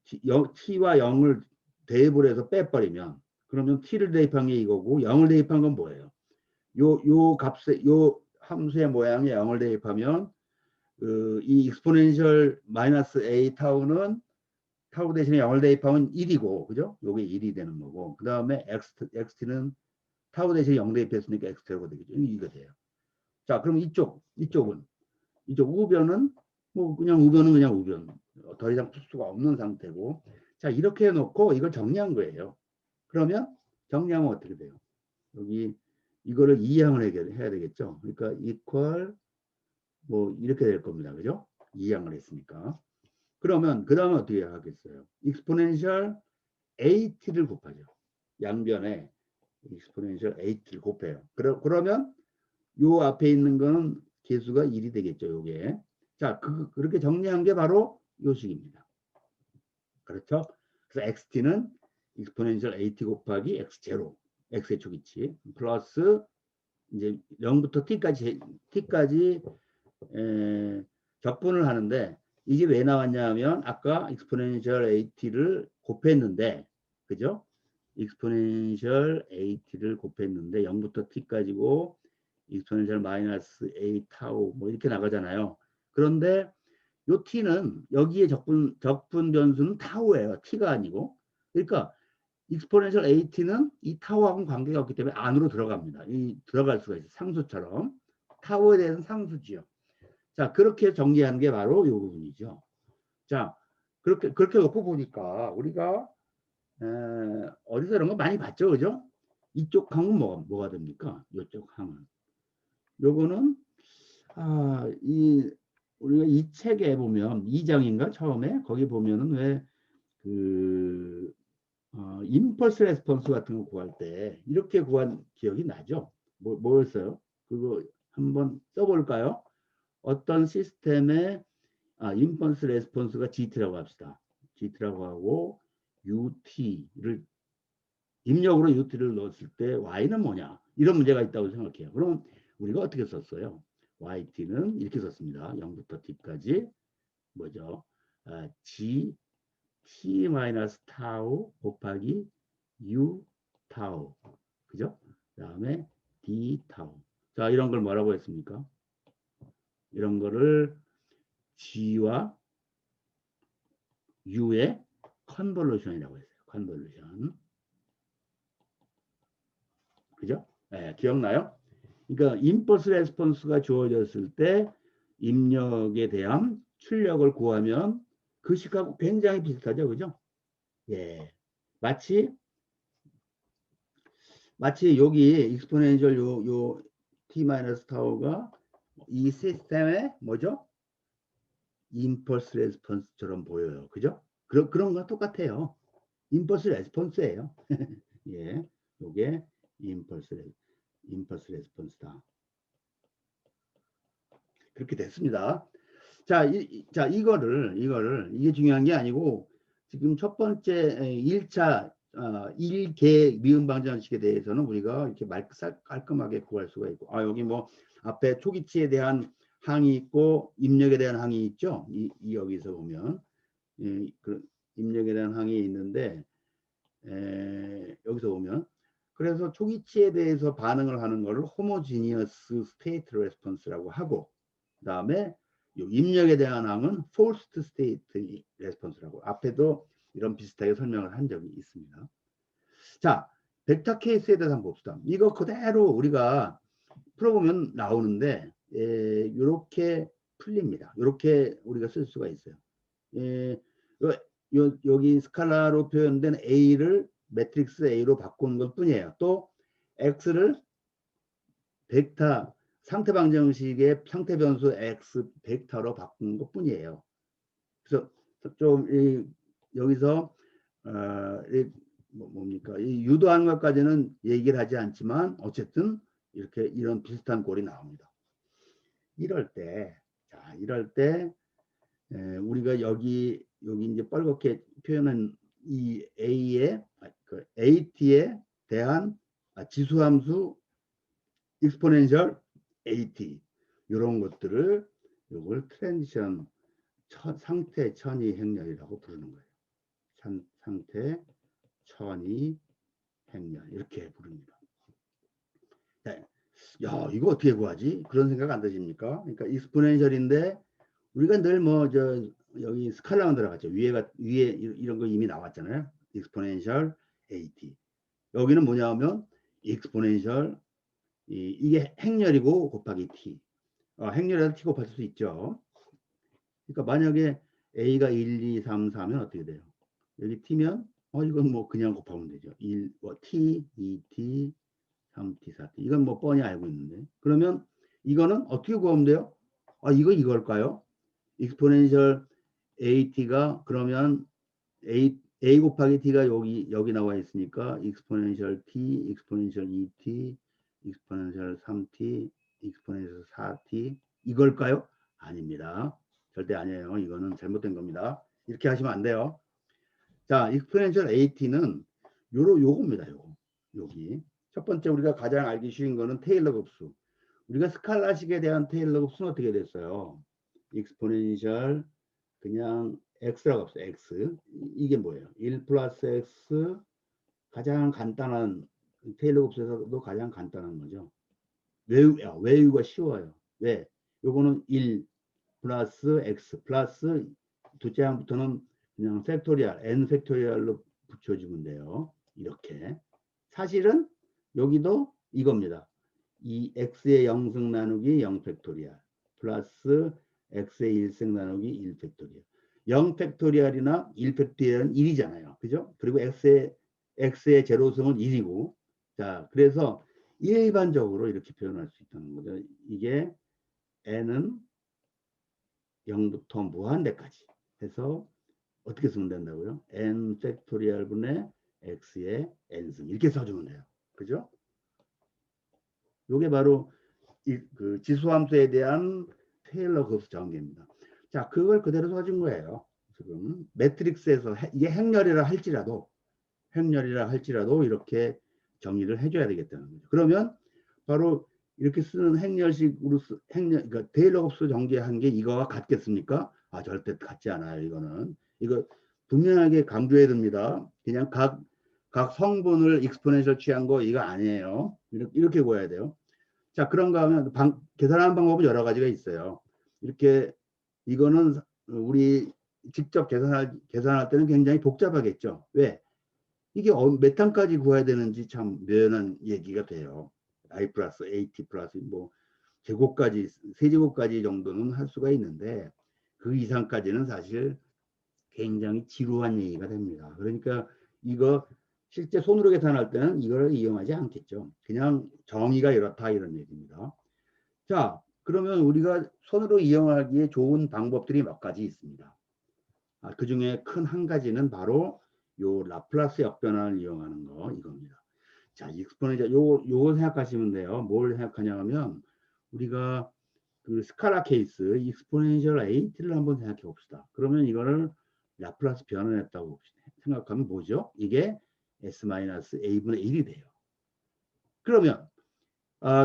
t와 0을 대입을 해서 빼버리면 그러면 t를 대입한 게 이거고 0을 대입한 건 뭐예요? 요 값에 요 함수의 모양에 0을 대입하면 이 익스포넨셜 마이너스 a 타우는 타우 대신에 0을 대입하면 1이고 그죠? 요게 1이 되는 거고 그 다음에 xt는 타우 대신에 0 대입했으니까 xt가 되겠죠. 이거 돼요. 자, 그럼 이쪽은 이쪽 우변은 뭐 그냥 우변은 그냥 우변 더 이상 풀 수가 없는 상태고 자 이렇게 해놓고 이걸 정리한 거예요. 그러면 정리하면 어떻게 돼요? 여기 이거를 이항을 해야 되겠죠. 그러니까 equal 뭐 이렇게 될 겁니다. 그죠? 이항을 했으니까. 그러면 그 다음에 어떻게 하겠어요? 익스포넨셜 at를 곱하죠. 양변에 익스포넨셜 at를 곱해요. 그러면 요 앞에 있는 거는 개수가 1이 되겠죠. 요게. 자, 그렇게 정리한 게 바로 요 식입니다. 그렇죠? 그래서 xt는 익스포넨셜 at 곱하기 x0, x의 초기치 플러스 이제 0부터 t까지 적분을 하는데 이게 왜 나왔냐 하면 아까 익스포넨셜 at를 곱했는데 그죠? 익스포넨셜 at를 곱했는데 0부터 t까지고 익스포넨셜 마이너스 a 타우 뭐 이렇게 나가잖아요. 그런데 요 t는 여기에 적분 변수는 타우예요. t가 아니고. 그러니까 익스포넨셜 at는 이 타우하고는 관계가 없기 때문에 안으로 들어갑니다. 들어갈 수가 있어요. 상수처럼. 타우에 대해서는 상수지요. 자, 그렇게 정리하는 게 바로 이 부분이죠. 자, 그렇게 놓고 보니까 우리가 어디서 이런 거 많이 봤죠, 그죠? 이쪽 항은 뭐가 됩니까? 이쪽 항은. 요거는 우리가 이 책에 보면 2장인가 처음에 거기 보면은 왜그 임펄스 레스폰스 같은 거 구할 때 이렇게 구한 기억이 나죠? 뭐였어요? 그거 한번 써볼까요? 어떤 시스템의 임펄스 레스폰스가 GT라고 합시다. GT라고 하고 UT를 입력으로 UT를 넣었을 때 Y는 뭐냐? 이런 문제가 있다고 생각해요. 그럼 우리가 어떻게 썼어요? YT는 이렇게 썼습니다. 0부터 T까지 뭐죠? G T 마이너스 타우 곱하기 U 타우 그죠? 그 다음에 D 타우 자, 이런 걸 뭐라고 했습니까? 이런 거를 G와 U의 컨볼루션이라고 했어요. 컨볼루션. 그죠? 네, 기억나요? 그러니까 임펄스 레스폰스가 주어졌을 때 입력에 대한 출력을 구하면 그 식하고 굉장히 비슷하죠. 그죠? 예. 마치 여기 익스포넨셜 요 t 마이너스 타우가 이 시스템의 뭐죠? 임펄스 레스폰스처럼 보여요. 그죠? 그런 거 똑같아요. 임펄스 레스폰스예요. 예. 요게 임펄스 레스폰스다. 그렇게 됐습니다. 자, 이거를 이게 중요한 게 아니고 지금 첫 번째 1차 1개 미음 방정식에 대해서는 우리가 이렇게 깔끔하게 구할 수가 있고, 여기 뭐 앞에 초기치에 대한 항이 있고 입력에 대한 항이 있죠. 여기서 보면 그 입력에 대한 항이 있는데 여기서 보면 그래서 초기치에 대해서 반응을 하는 것을 호모지니어스 스테이트 레스폰스라고 하고, 그 다음에 입력에 대한 항은 forced state response라고 앞에도 이런 비슷하게 설명을 한 적이 있습니다. 자, 벡터 케이스에 대해서 한번 봅시다. 이거 그대로 우리가 풀어보면 나오는데 이렇게 풀립니다. 이렇게 우리가 쓸 수가 있어요. 여기 스칼라로 표현된 A를 매트릭스 A로 바꾼 것 뿐이에요. 또 X를 벡터 상태 방정식의 상태 변수 x 벡터로 바꾼 것 뿐이에요. 그래서 좀 여기서 뭡니까? 이 유도하는 것까지는 얘기를 하지 않지만 어쨌든 이렇게 이런 비슷한 꼴이 나옵니다. 이럴 때 우리가 여기 이제 빨갛게 표현한 이 A의 그 AT에 대한 지수함수 익스포넨셜 AT 이런 것들을 요걸 트랜지션 상태 천이 행렬이라고 부르는 거예요. 상태 천이 행렬 이렇게 부릅니다. 네. 야, 이거 어떻게 구하지? 그런 생각 안 드십니까? 그러니까 익스포넨셜인데 우리가 늘 뭐 여기 스칼라만 들어갔죠. 위에 이런 거 이미 나왔잖아요. 익스포넨셜 AT. 여기는 뭐냐 하면 익스포넨셜 이게 행렬이고 곱하기 t. 행렬에서 t 곱할 수 있죠. 그러니까 만약에 a가 1, 2, 3, 4면 어떻게 돼요? 여기 t면 이건 뭐 그냥 곱하면 되죠. 1, t, 2t, 3t, 4t. 이건 뭐 뻔히 알고 있는데. 그러면 이거는 어떻게 구하면 돼요? 이걸까요? 익스포넨셜 at가 그러면 a 곱하기 t가 여기 나와 있으니까 익스포넨셜 t, 익스포넨셜 2t, 익스포넨셜 3t, 익스포넨셜 4t 이걸까요? 아닙니다. 절대 아니에요. 이거는 잘못된 겁니다. 이렇게 하시면 안 돼요. 자, 익스포넨셜 at는 요겁니다. 여기 첫 번째 우리가 가장 알기 쉬운 거는 테일러 급수. 우리가 스칼라식에 대한 테일러 급수는 어떻게 됐어요? 익스포넨셜 그냥 x라고 합시다. x 이게 뭐예요? 1 플러스 x 가장 간단한 테일러 곱수에서도 가장 간단한 거죠. 외우기가 쉬워요. 왜? 요거는 1 플러스 x 플러스 둘째 항부터는 그냥 팩토리얼 n 팩토리얼로 붙여주면 돼요. 이렇게 사실은 여기도 이겁니다. 이 x의 0승 나누기 0 팩토리얼 플러스 x의 1승 나누기 1 팩토리얼 0 팩토리얼이나 1 팩토리얼은 1이잖아요. 그죠? 그리고 x의 제로승은 1이고 자 그래서 일반적으로 이렇게 표현할 수 있다는 거죠. 이게 n은 0부터 무한대까지 해서 어떻게 쓰면 된다고요? n 팩토리얼 분의 x의 n승 이렇게 써주면 돼요. 그죠? 이게 바로 그 지수함수에 대한 테일러 급수 전개입니다. 자, 그걸 그대로 써준 거예요. 지금 매트릭스에서 이게 행렬이라 할지라도 이렇게 정리를 해줘야 되겠다는 거죠. 그러면 바로 이렇게 쓰는 행렬식으로 그러니까 테일러 급수 전개한 게 이거와 같겠습니까? 절대 같지 않아요. 이거 분명하게 강조해야 됩니다. 그냥 각 성분을 익스포넨셜 취한 거 이거 아니에요. 이렇게 구해야 돼요. 자, 그런가 하면 계산하는 방법은 여러 가지가 있어요. 이렇게 이거는 우리 직접 계산할 때는 굉장히 복잡하겠죠. 왜? 이게 몇 단까지 구해야 되는지 참 묘연한 얘기가 돼요. I 플러스 AT 플러스 뭐 제곱까지 세제곱까지 정도는 할 수가 있는데 그 이상까지는 사실 굉장히 지루한 얘기가 됩니다. 그러니까 이거 실제 손으로 계산할 때는 이걸 이용하지 않겠죠. 그냥 정의가 이렇다 이런 얘기입니다. 자, 그러면 우리가 손으로 이용하기에 좋은 방법들이 몇 가지 있습니다. 그 중에 큰 한 가지는 바로 요 라플라스 역변환을 이용하는 거 이겁니다. 자, 익스포넨셜 요거 생각하시면 돼요. 뭘 생각하냐면 우리가 그 스칼라 케이스 익스포넨셜 AT를 한번 생각해 봅시다. 그러면 이거를 라플라스 변환했다고 생각하면 뭐죠? 이게 S-A분의 1이 돼요. 그러면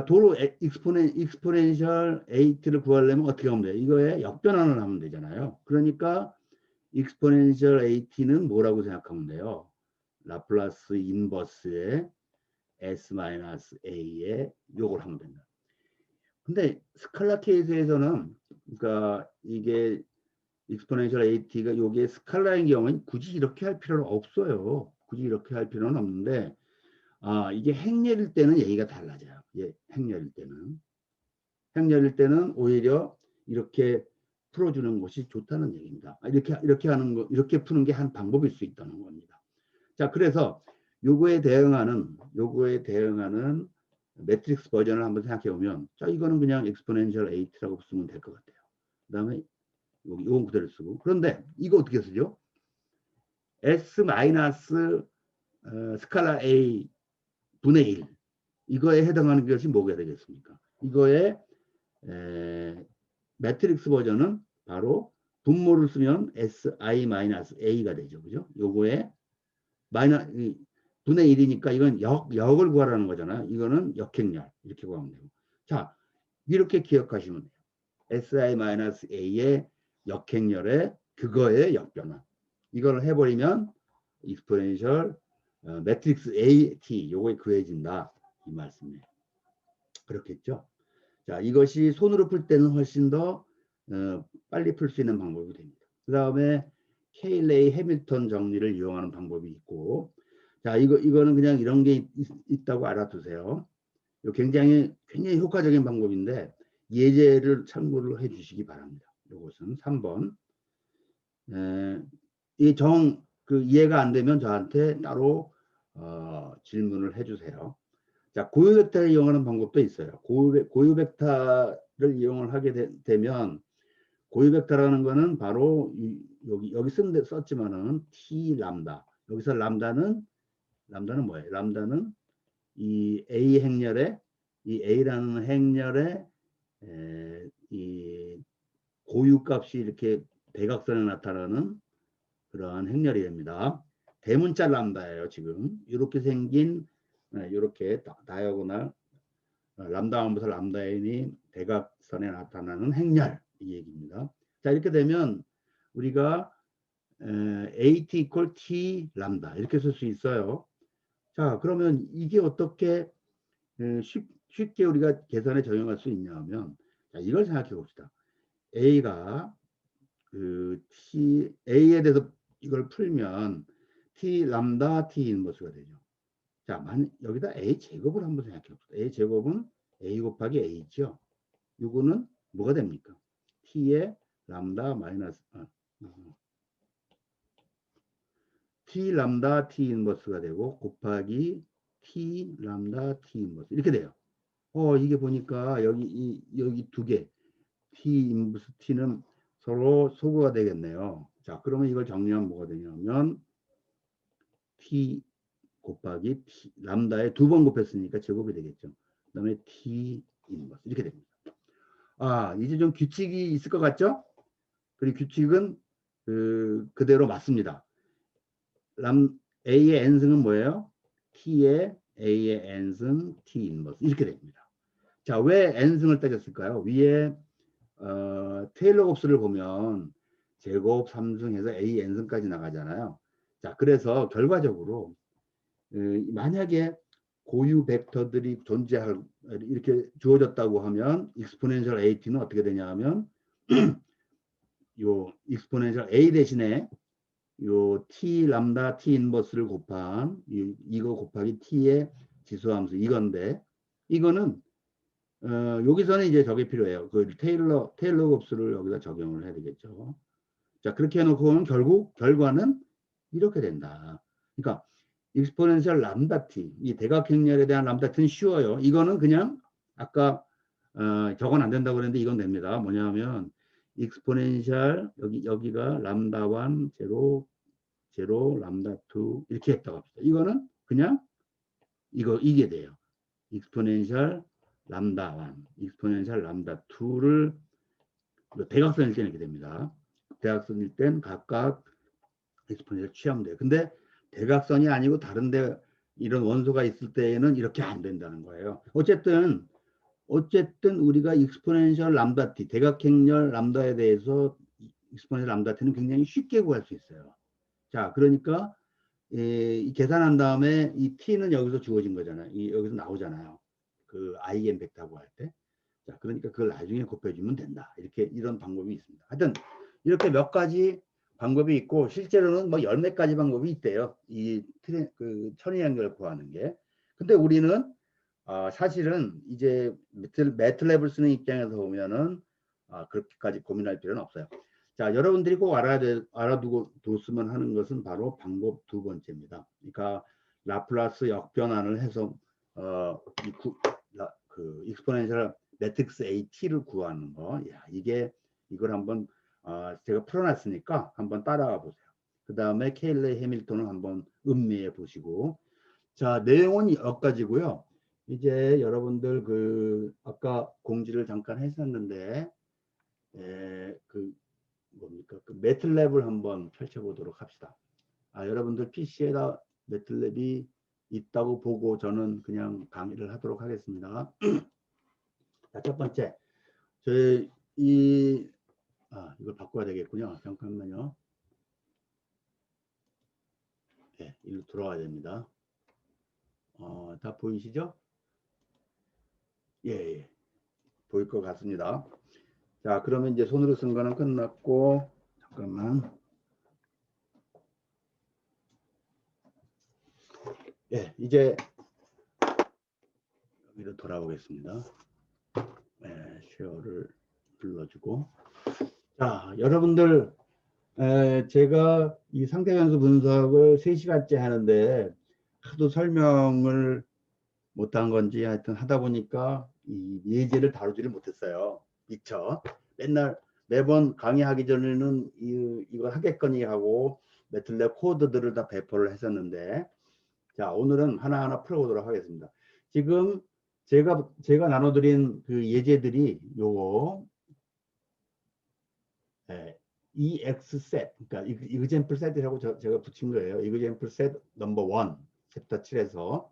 도로 익스포넨셜 AT를 구하려면 어떻게 하면 돼요? 이거에 역변환을 하면 되잖아요. 그러니까 익스포넨셜 AT는 뭐라고 생각하면 돼요? 라플라스 인버스의 S-A의 요걸 하면 된다. 근데 스칼라 케이스에서는 그러니까 이게 익스포넨셜 AT가 요게 스칼라인 경우는 굳이 이렇게 할 필요는 없어요. 굳이 이렇게 할 필요는 없는데 이게 행렬일 때는 얘기가 달라져요. 예, 행렬일 때는 오히려 이렇게 풀어주는 것이 좋다는 얘기입니다. 이렇게 하는 거, 이렇게 푸는 게 한 방법일 수 있다는 겁니다. 자, 그래서 요거에 대응하는 매트릭스 버전을 한번 생각해 보면, 자, 이거는 그냥 exponential 8라고 쓰면 될 것 같아요. 그 다음에 요건 그대로 쓰고. 그런데 이거 어떻게 쓰죠? S 마이너스 스칼라 A 분의 1. 이거에 해당하는 것이 뭐가 되겠습니까? 이거에 매트릭스 버전은 바로 분모를 쓰면 SI-A가 되죠. 그죠? 요거에 분의 1이니까 이건 역을 구하라는 거잖아요. 이거는 역행렬. 이렇게 구하면 되고. 자, 이렇게 기억하시면 돼요. SI-A의 역행렬에 그거의 역변화. 이걸 해버리면 익스포넨셜 매트릭스 AT 요거에 구해진다. 이 말씀이에요. 그렇겠죠? 자, 이것이 손으로 풀 때는 훨씬 더 빨리 풀 수 있는 방법이 됩니다. 그 다음에 케일레이 해밀턴 정리를 이용하는 방법이 있고, 자, 이거는 그냥 이런 게 있다고 알아두세요. 굉장히 효과적인 방법인데 예제를 참고를 해 주시기 바랍니다. 이것은 3번. 이해가 안 되면 저한테 따로 질문을 해 주세요. 자, 고유 벡터를 이용하는 방법도 있어요. 고유 벡터를 이용을 하게 되면 고유 벡터라는 거는 바로 여기 썼지만은 T 람다. 여기서 람다는 뭐예요? 람다는 이 A 행렬에 이 A라는 행렬에 이 고유 값이 이렇게 대각선에 나타나는 그러한 행렬이 됩니다. 대문자 람다예요. 지금 이렇게 생긴 이렇게 다이아고널 람다 1부터 람다 n이 대각선에 나타나는 행렬 이 얘기입니다. 자, 이렇게 되면 우리가 AT equal T 람다 이렇게 쓸 수 있어요. 자, 그러면 이게 어떻게 쉽게 우리가 계산에 적용할 수 있냐 하면, 자, 이걸 생각해 봅시다. A가 A에 대해서 이걸 풀면 T 람다 T 인버스가 되죠. 자, 여기다 A 제곱을 한번 생각해 봅시다. A 제곱은 A 곱하기 A죠. 이거는 뭐가 됩니까? T의 람다 마이너스 T 람다 T 인버스가 되고 곱하기 T 람다 T 인버스 이렇게 돼요. 이게 보니까 여기 두 개 T 인버스 T는 서로 소거가 되겠네요. 자, 그러면 이걸 정리하면 뭐가 되냐면 T 곱하기 T 람다에 두 번 곱했으니까 제곱이 되겠죠. 그 다음에 T 인버스 이렇게 됩니다. 이제 좀 규칙이 있을 것 같죠? 그리고 규칙은 그대로 맞습니다. A의 n승은 뭐예요? T의 A의 n승 T 인버스 이렇게 됩니다. 자, 왜 n승을 따졌을까요? 위에 테일러 곱수를 보면 제곱 3승 해서 A n승까지 나가잖아요. 자, 그래서 결과적으로 만약에 고유 벡터들이 존재할 이렇게 주어졌다고 하면 익스포넨셜 AT는 어떻게 되냐 하면 요 익스포넨셜 A 대신에 요 t 람다 t 인버스를 곱한 이거 곱하기 t의 지수함수 이건데 이거는 여기서는 이제 저게 필요해요. 그 테일러 곱수를 여기다 적용을 해야 되겠죠. 자, 그렇게 해놓고 보면 결국 결과는 이렇게 된다. 그러니까 익스포넨셜 람다 t 이 대각행렬에 대한 람다 t는 쉬워요. 이거는 그냥 아까 저건 안 된다고 그랬는데 이건 됩니다. 뭐냐면 익스포넨셜 여기가 람다 1 제로 람다 2 이렇게 했다고 합시다. 이거는 그냥 이게 돼요. 익스포넨셜 람다 1, 익스포넨셜 람다 2를 대각선일 때는 이렇게 됩니다. 대각선일 땐 각각 익스포넨셜 취하면 돼요. 근데 대각선이 아니고 다른데 이런 원소가 있을 때에는 이렇게 안 된다는 거예요. 어쨌든 우리가 익스포넨셜 람다 t 대각행렬 람다에 대해서 익스포넨셜 람다 t는 굉장히 쉽게 구할 수 있어요. 자, 그러니까 이 계산한 다음에 이 t는 여기서 주어진 거잖아요. 여기서 나오잖아요. 그 아이겐 벡터라고 할 때. 자, 그러니까 그걸 나중에 곱해주면 된다. 이런 방법이 있습니다. 하여튼 이렇게 몇 가지 방법이 있고 실제로는 뭐 열 몇 가지 방법이 있대요. 그 천위연결 구하는 게. 근데 우리는 사실은 이제 매트랩을 쓰는 입장에서 보면은 그렇게까지 고민할 필요는 없어요. 자, 여러분들이 꼭 알아두고 뒀으면 하는 것은 바로 방법 두 번째입니다. 그러니까 라플라스 역변환을 해서 그 익스포넨셜 매트릭스 AT를 구하는 거. 야, 이걸 한번 제가 풀어놨으니까 한번 따라가 보세요. 그 다음에 케일레 해밀턴을 한번 음미해 보시고. 자, 내용은 여기까지고요. 이제 여러분들 아까 공지를 잠깐 했었는데 그 뭡니까? 그 매틀랩을 한번 펼쳐보도록 합시다. 여러분들 PC에다 매틀랩이 있다고 보고 저는 그냥 강의를 하도록 하겠습니다. 자, 첫 번째, 이걸 바꿔야 되겠군요. 잠깐만요. 네, 이리로 돌아와야 됩니다. 다 보이시죠? 예, 보일 것 같습니다. 자, 그러면 이제 손으로 쓴 거는 끝났고, 잠깐만. 예, 이제 여기로 돌아오겠습니다. 쉐어를 눌러주고. 자, 여러분들, 제가 이 상대변수 분석을 3시간째 하는데, 하도 설명을 못한 건지 하여튼 하다 보니까 이 예제를 다루지를 못했어요. 미처. 매번 강의하기 전에는 이걸 하겠거니 하고 매틀랩 코드들을 다 배포를 했었는데, 자, 오늘은 하나하나 풀어보도록 하겠습니다. 지금 제가 나눠드린 그 예제들이 요거 EXset, 그러니까 example set이라고 제가 붙인 거예요. example set 넘버 1, 챕터 7에서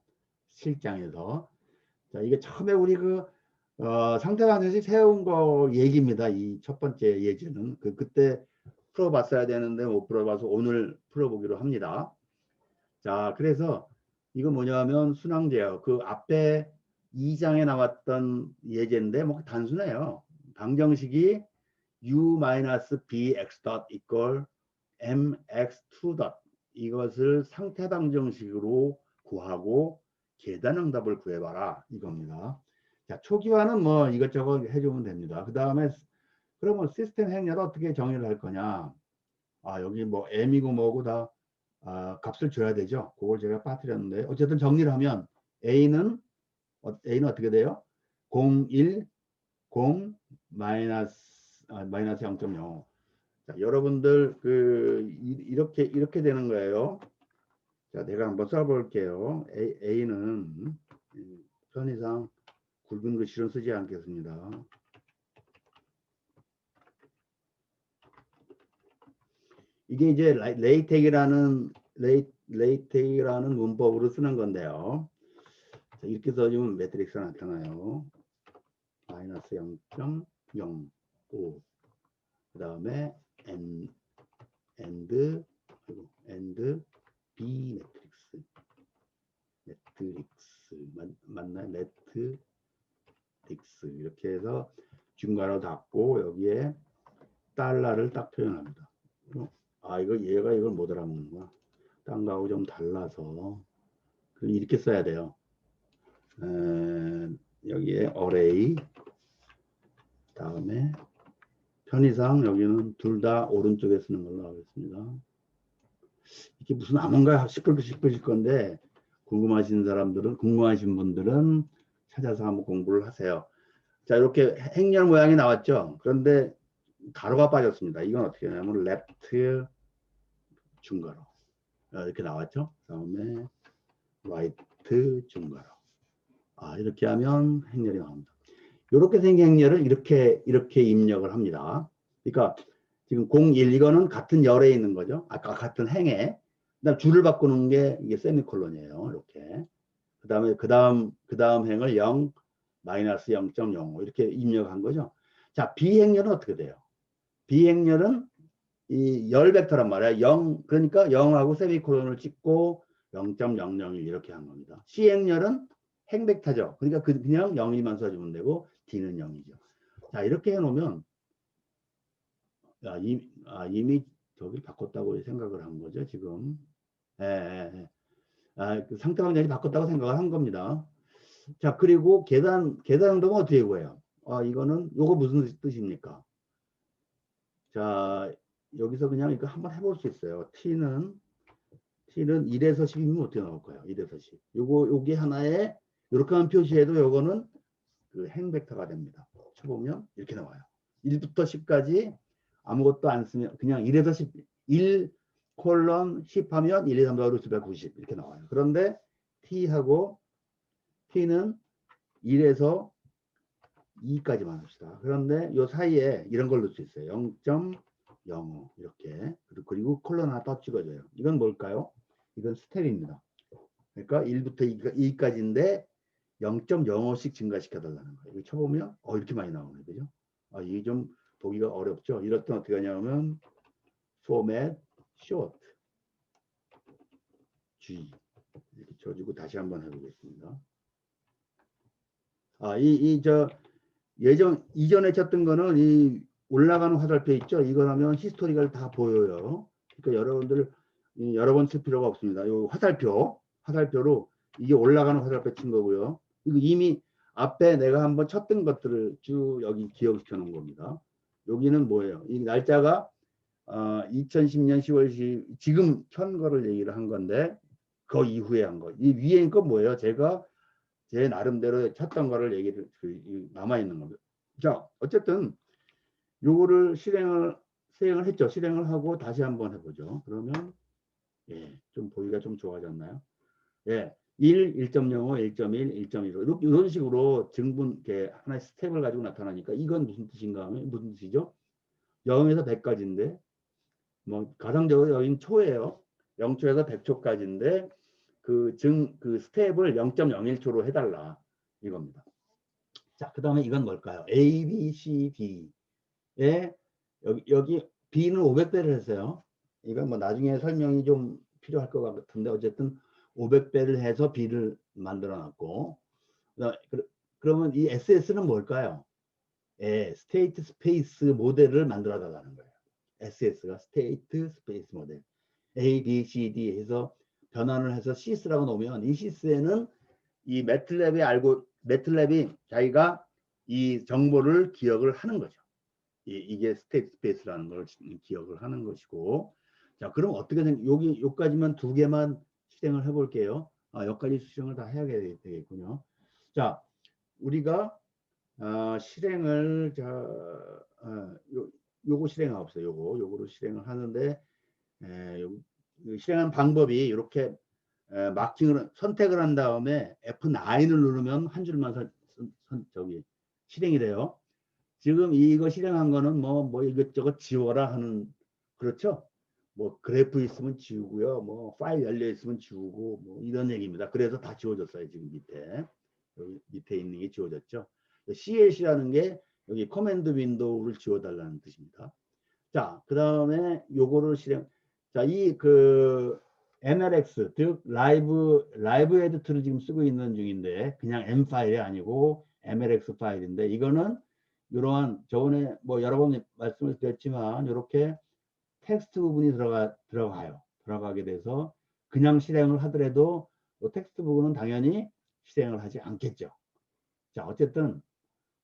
실장에서. 자, 이게 처음에 우리 상태관계식 세운 거 얘기입니다. 이 첫 번째 예제는 그때 풀어봤어야 되는데 못 풀어봐서 오늘 풀어보기로 합니다. 자, 그래서 이거 뭐냐면 순항제요. 그 앞에 2장에 나왔던 예제인데 뭐 단순해요. 방정식이 u-bx dot equal mx2 dot 이것을 상태 방정식으로 구하고 계단응답을 구해봐라 이겁니다. 자, 초기화는 뭐 이것저것 해주면 됩니다. 그 다음에 그러면 시스템 행렬을 어떻게 정의를 할 거냐. 여기 뭐 m이고 뭐고 다 값을 줘야 되죠. 그걸 제가 빠뜨렸는데 어쨌든 정리를 하면 A는 어떻게 돼요? 0, 1, 0, 마이너스 0.0. 자, 여러분들 이렇게 되는 거예요. 자, 내가 한번 써볼게요. A는 편의상 굵은 글씨로 쓰지 않겠습니다. 이게 이제 레이텍이라는 문법으로 쓰는 건데요. 자, 이렇게 써주면 매트릭스가 나타나요. 마이너스 0.05. 그 다음에 and B 매트릭스. 딕스 이렇게 해서 중괄호 닫고 여기에 달러를 딱 표현합니다. 아 이거 얘가 이걸 못 알아먹는구나. 딴 거하고 좀 달라서 이렇게 써야 돼요. 여기에 array 다음에 편의상 여기는 둘 다 오른쪽에 쓰는 걸로 하겠습니다. 이게 무슨 암호인가 싶으실 건데 궁금하신 분들은 찾아서 한번 공부를 하세요. 자 이렇게 행렬 모양이 나왔죠. 그런데 가로가 빠졌습니다. 이건 어떻게 하냐면 left 중괄호 이렇게 나왔죠. 다음에 right 중괄호 이렇게 하면 행렬이 나옵니다. 이렇게 생긴 행렬을 이렇게 입력을 합니다. 그러니까 지금 01 이거는 같은 열에 있는 거죠. 아까 같은 행에. 그다음 줄을 바꾸는 게 이게 세미콜론이에요. 이렇게. 그 다음 행을 0 마이너스 0.05 이렇게 입력한 거죠. 자, 비행렬은 어떻게 돼요? 비행렬은 이 열 벡터란 말이야. 0 그러니까 0하고 세미콜론을 찍고 0.001 이렇게 한 겁니다. C행렬은 행 벡터죠. 그러니까 그냥 0일만 써주면 되고 D는 0이죠. 자, 이렇게 해 놓으면 이미 저기 바꿨다고 생각을 한 거죠, 지금. 그 상태방정이 바꿨다고 생각을 한 겁니다. 자, 그리고 계산 행동은 어떻게 구해요? 이거는 요거 무슨 뜻입니까? 자, 여기서 그냥 이거 한번 해볼 수 있어요. T는 1에서 10이면 어떻게 나올까요? 1에서 10. 요게 하나의 이렇게 하면 표시해도 요거는 그 행 벡터가 됩니다. 쳐보면 이렇게 나와요. 1부터 10까지 아무것도 안 쓰면 그냥 1에서 10, 1 콜론 10 하면 1, 2, 3, 4, 5, 6, 7, 8, 90 이렇게 나와요. 그런데 T는 1에서 2까지만 합시다. 그런데 요 사이에 이런 걸 넣을 수 있어요. 0.05 이렇게. 그리고 콜론 하나 더 찍어줘요. 이건 뭘까요? 이건 스텝입니다. 그러니까 1부터 2까지인데 0.05씩 증가시켜 달라는 거예요. 이거 쳐보면 이렇게 많이 나오네. 그죠? 이게 좀 보기가 어렵죠. 이럴 땐 어떻게 하냐면 format short G 이렇게 쳐주고 다시 한번 해보겠습니다. 이전에 쳤던 거는 이 올라가는 화살표 있죠. 이거 하면 히스토리가 다 보여요. 그러니까 여러분들 여러 번 칠 필요가 없습니다. 이 화살표로 이게 올라가는 화살표 친 거고요. 이거 이미 앞에 내가 한번 쳤던 것들을 쭉 여기 기억시켜 놓은 겁니다. 여기는 뭐예요? 이 날짜가 2010년 10월 10일 지금 천 거를 얘기를 한 건데 그 이후에 한 거. 이 위에 거 뭐예요? 제가 제 나름대로 쳤던 거를 얘기를 남아 있는 겁니다. 자, 어쨌든 요거를 수행을 했죠. 실행을 하고 다시 한번 해보죠. 그러면 좀 보기가 좀 좋아졌나요? 1, 1.05, 1.1, 1.15 이런 식으로 증분 하나의 스텝을 가지고 나타나니까 이건 무슨 뜻인가 하면 무슨 뜻이죠? 0에서 100까지인데 뭐 가상적으로 여긴 초예요. 0초에서 100초까지인데 그 스텝을 0.01초로 해달라 이겁니다. 자, 그 다음에 이건 뭘까요? A, B, C, D에 여기 B는 500배를 했어요. 이건 뭐 나중에 설명이 좀 필요할 것 같은데 어쨌든 500배를 해서 B를 만들어 놨고 그러면 이 SS는 뭘까요? 스테이트 스페이스 모델을 만들어 달라는 거예요. SS가 스테이트 스페이스 모델 A, B, C, D 해서 변환을 해서 시스라고 놓으면 이 시스에는 이 매틀랩이 자기가 이 정보를 기억을 하는 거죠. 이게 스테이트 스페이스라는 걸 기억을 하는 것이고. 자, 그럼 어떻게 여기까지만 두 개만 실행을 해볼게요. 여기까지 실행을 다 해야 되겠군요. 자, 우리가 실행을 요거 실행합시다. 요거로 실행을 하는데 실행한 방법이 이렇게 선택을 한 다음에 F9을 누르면 한 줄만 실행이 돼요. 지금 이거 실행한 거는 뭐 이것저것 지워라 하는, 그렇죠? 뭐 그래프 있으면 지우고요. 뭐 파일 열려 있으면 지우고 뭐 이런 얘기입니다. 그래서 다 지워졌어요. 지금 여기 밑에 있는 게 지워졌죠. CLC라는 게 여기 커맨드 윈도우를 지워달라는 뜻입니다. 자, 그 다음에 요거를 자, MLX, 즉 라이브 에디터를 지금 쓰고 있는 중인데 그냥 M 파일이 아니고 MLX 파일인데 이거는 이러한 저번에 뭐 여러 번 말씀을 드렸지만 이렇게 텍스트 부분이 들어가게 돼서 그냥 실행을 하더라도 뭐 텍스트 부분은 당연히 실행을 하지 않겠죠. 자, 어쨌든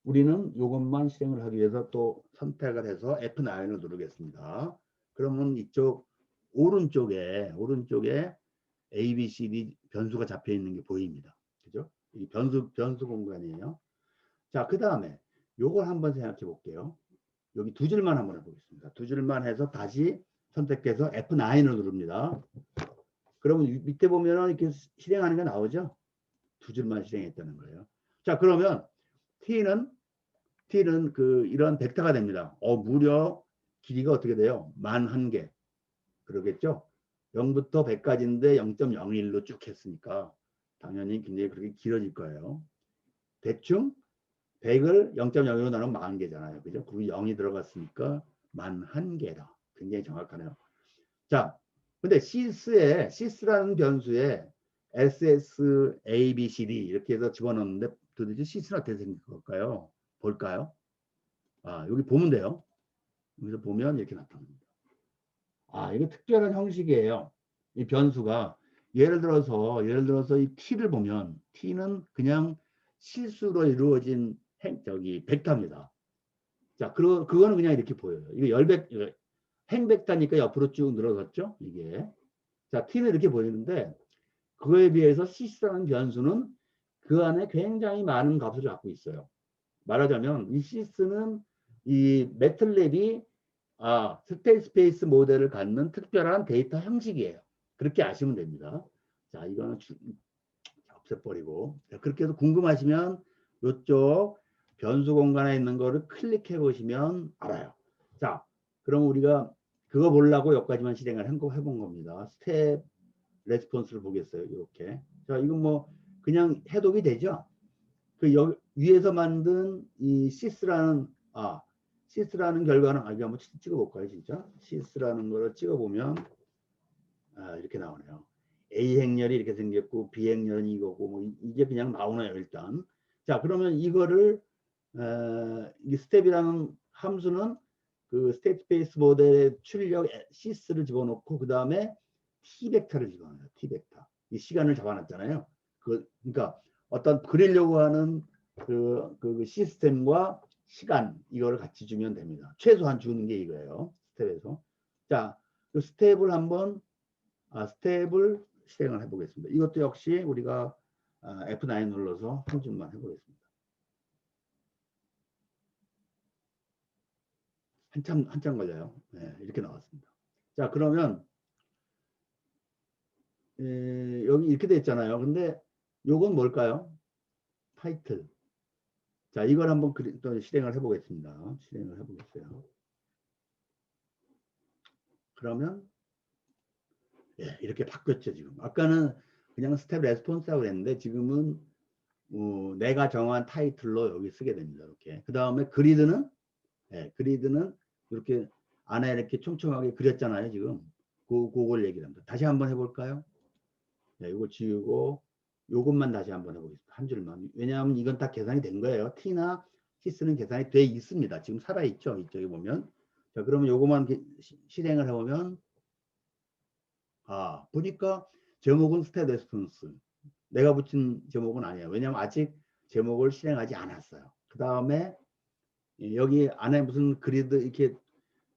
우리는 이것만 실행을 하기 위해서 또 선택을 해서 F9을 누르겠습니다. 그러면 이쪽 오른쪽에 A, B, C, D 변수가 잡혀 있는 게 보입니다. 그죠? 이 변수 공간이에요. 자, 그 다음에 요걸 한번 생각해 볼게요. 여기 두 줄만 한번 해보겠습니다. 두 줄만 해서 다시 선택해서 F9을 누릅니다. 그러면 밑에 보면 이렇게 실행하는 게 나오죠? 두 줄만 실행했다는 거예요. 자, 그러면 T는 이런 벡터가 됩니다. 무려 길이가 어떻게 돼요? 10,000개. 그러겠죠? 0부터 100까지인데 0.01로 쭉 했으니까 당연히 굉장히 그렇게 길어질 거예요. 대충 100을 0.01로 나누면 10,000개잖아요. 그죠? 그 0이 들어갔으니까 10,000개다. 굉장히 정확하네요. 자, 근데 sys라는 변수에 ss, a, b, c, d 이렇게 해서 집어넣는데 도대체 sys는 어떻게 생길 걸까요? 볼까요? 여기 보면 돼요. 여기서 보면 이렇게 나타납니다. 이게 특별한 형식이에요. 이 변수가 예를 들어서 이 t를 보면 t는 그냥 실수로 이루어진 벡터입니다. 자, 그거는 그냥 이렇게 보여요. 이거 행벡터니까 옆으로 쭉 늘어섰죠. 이게. 자, t는 이렇게 보이는데 그거에 비해서 sys라는 변수는 그 안에 굉장히 많은 값을 갖고 있어요. 말하자면 이 sys는 이 매틀랩이 스테이트 스페이스 모델을 갖는 특별한 데이터 형식이에요. 그렇게 아시면 됩니다. 자, 이거는 없애버리고. 그렇게 해서 궁금하시면 이쪽 변수 공간에 있는 거를 클릭해 보시면 알아요. 자, 그럼 우리가 그거 보려고 여기까지만 실행을 해본 겁니다. 스텝 레스폰스를 보겠어요. 이렇게. 자, 이건 뭐 그냥 해독이 되죠. 여기 위에서 만든 이 sys라는 결과는 이거 한번 찍어볼까요, 진짜? sys라는 거를 찍어보면 이렇게 나오네요. A 행렬이 이렇게 생겼고 B 행렬이 이거고 뭐 이게 그냥 나오네요, 일단. 자, 그러면 이거를 이 스텝이라는 함수는 그 스테이트 스페이스 모델의 출력 sys를 집어넣고 그 다음에 t 벡터를 집어넣어요. t 벡터. 이 시간을 잡아놨잖아요. 그러니까 어떤 그리려고 하는 그 시스템과 시간 이거를 같이 주면 됩니다. 최소한 주는 게 이거예요. 스텝에서. 자, 그 스텝을 실행을 해보겠습니다. 이것도 역시 우리가 F9 눌러서 한 줄만 해보겠습니다. 한참 걸려요. 네, 이렇게 나왔습니다. 자, 그러면 여기 이렇게 돼 있잖아요. 근데 요건 뭘까요? 타이틀. 자, 이걸 한번 또 실행을 해보겠습니다. 실행을 해보겠어요. 그러면 이렇게 바뀌었죠, 지금. 아까는 그냥 스텝 레스폰스라고 그랬는데 지금은 내가 정한 타이틀로 여기 쓰게 됩니다. 이렇게. 그 다음에 그리드는 이렇게 안에 이렇게 촘촘하게 그렸잖아요, 지금. 그걸 얘기를 합니다. 다시 한번 해볼까요? 이거 지우고 요것만 다시 한번 해보겠습니다. 한 줄만. 왜냐하면 이건 다 계산이 된 거예요. T나 C스는 계산이 돼 있습니다. 지금 살아있죠. 이쪽에 보면. 자, 그러면 요것만 실행을 해보면 보니까 제목은 스텝 레스폰스. 내가 붙인 제목은 아니에요. 왜냐하면 아직 제목을 실행하지 않았어요. 그 다음에 여기 안에 무슨 그리드 이렇게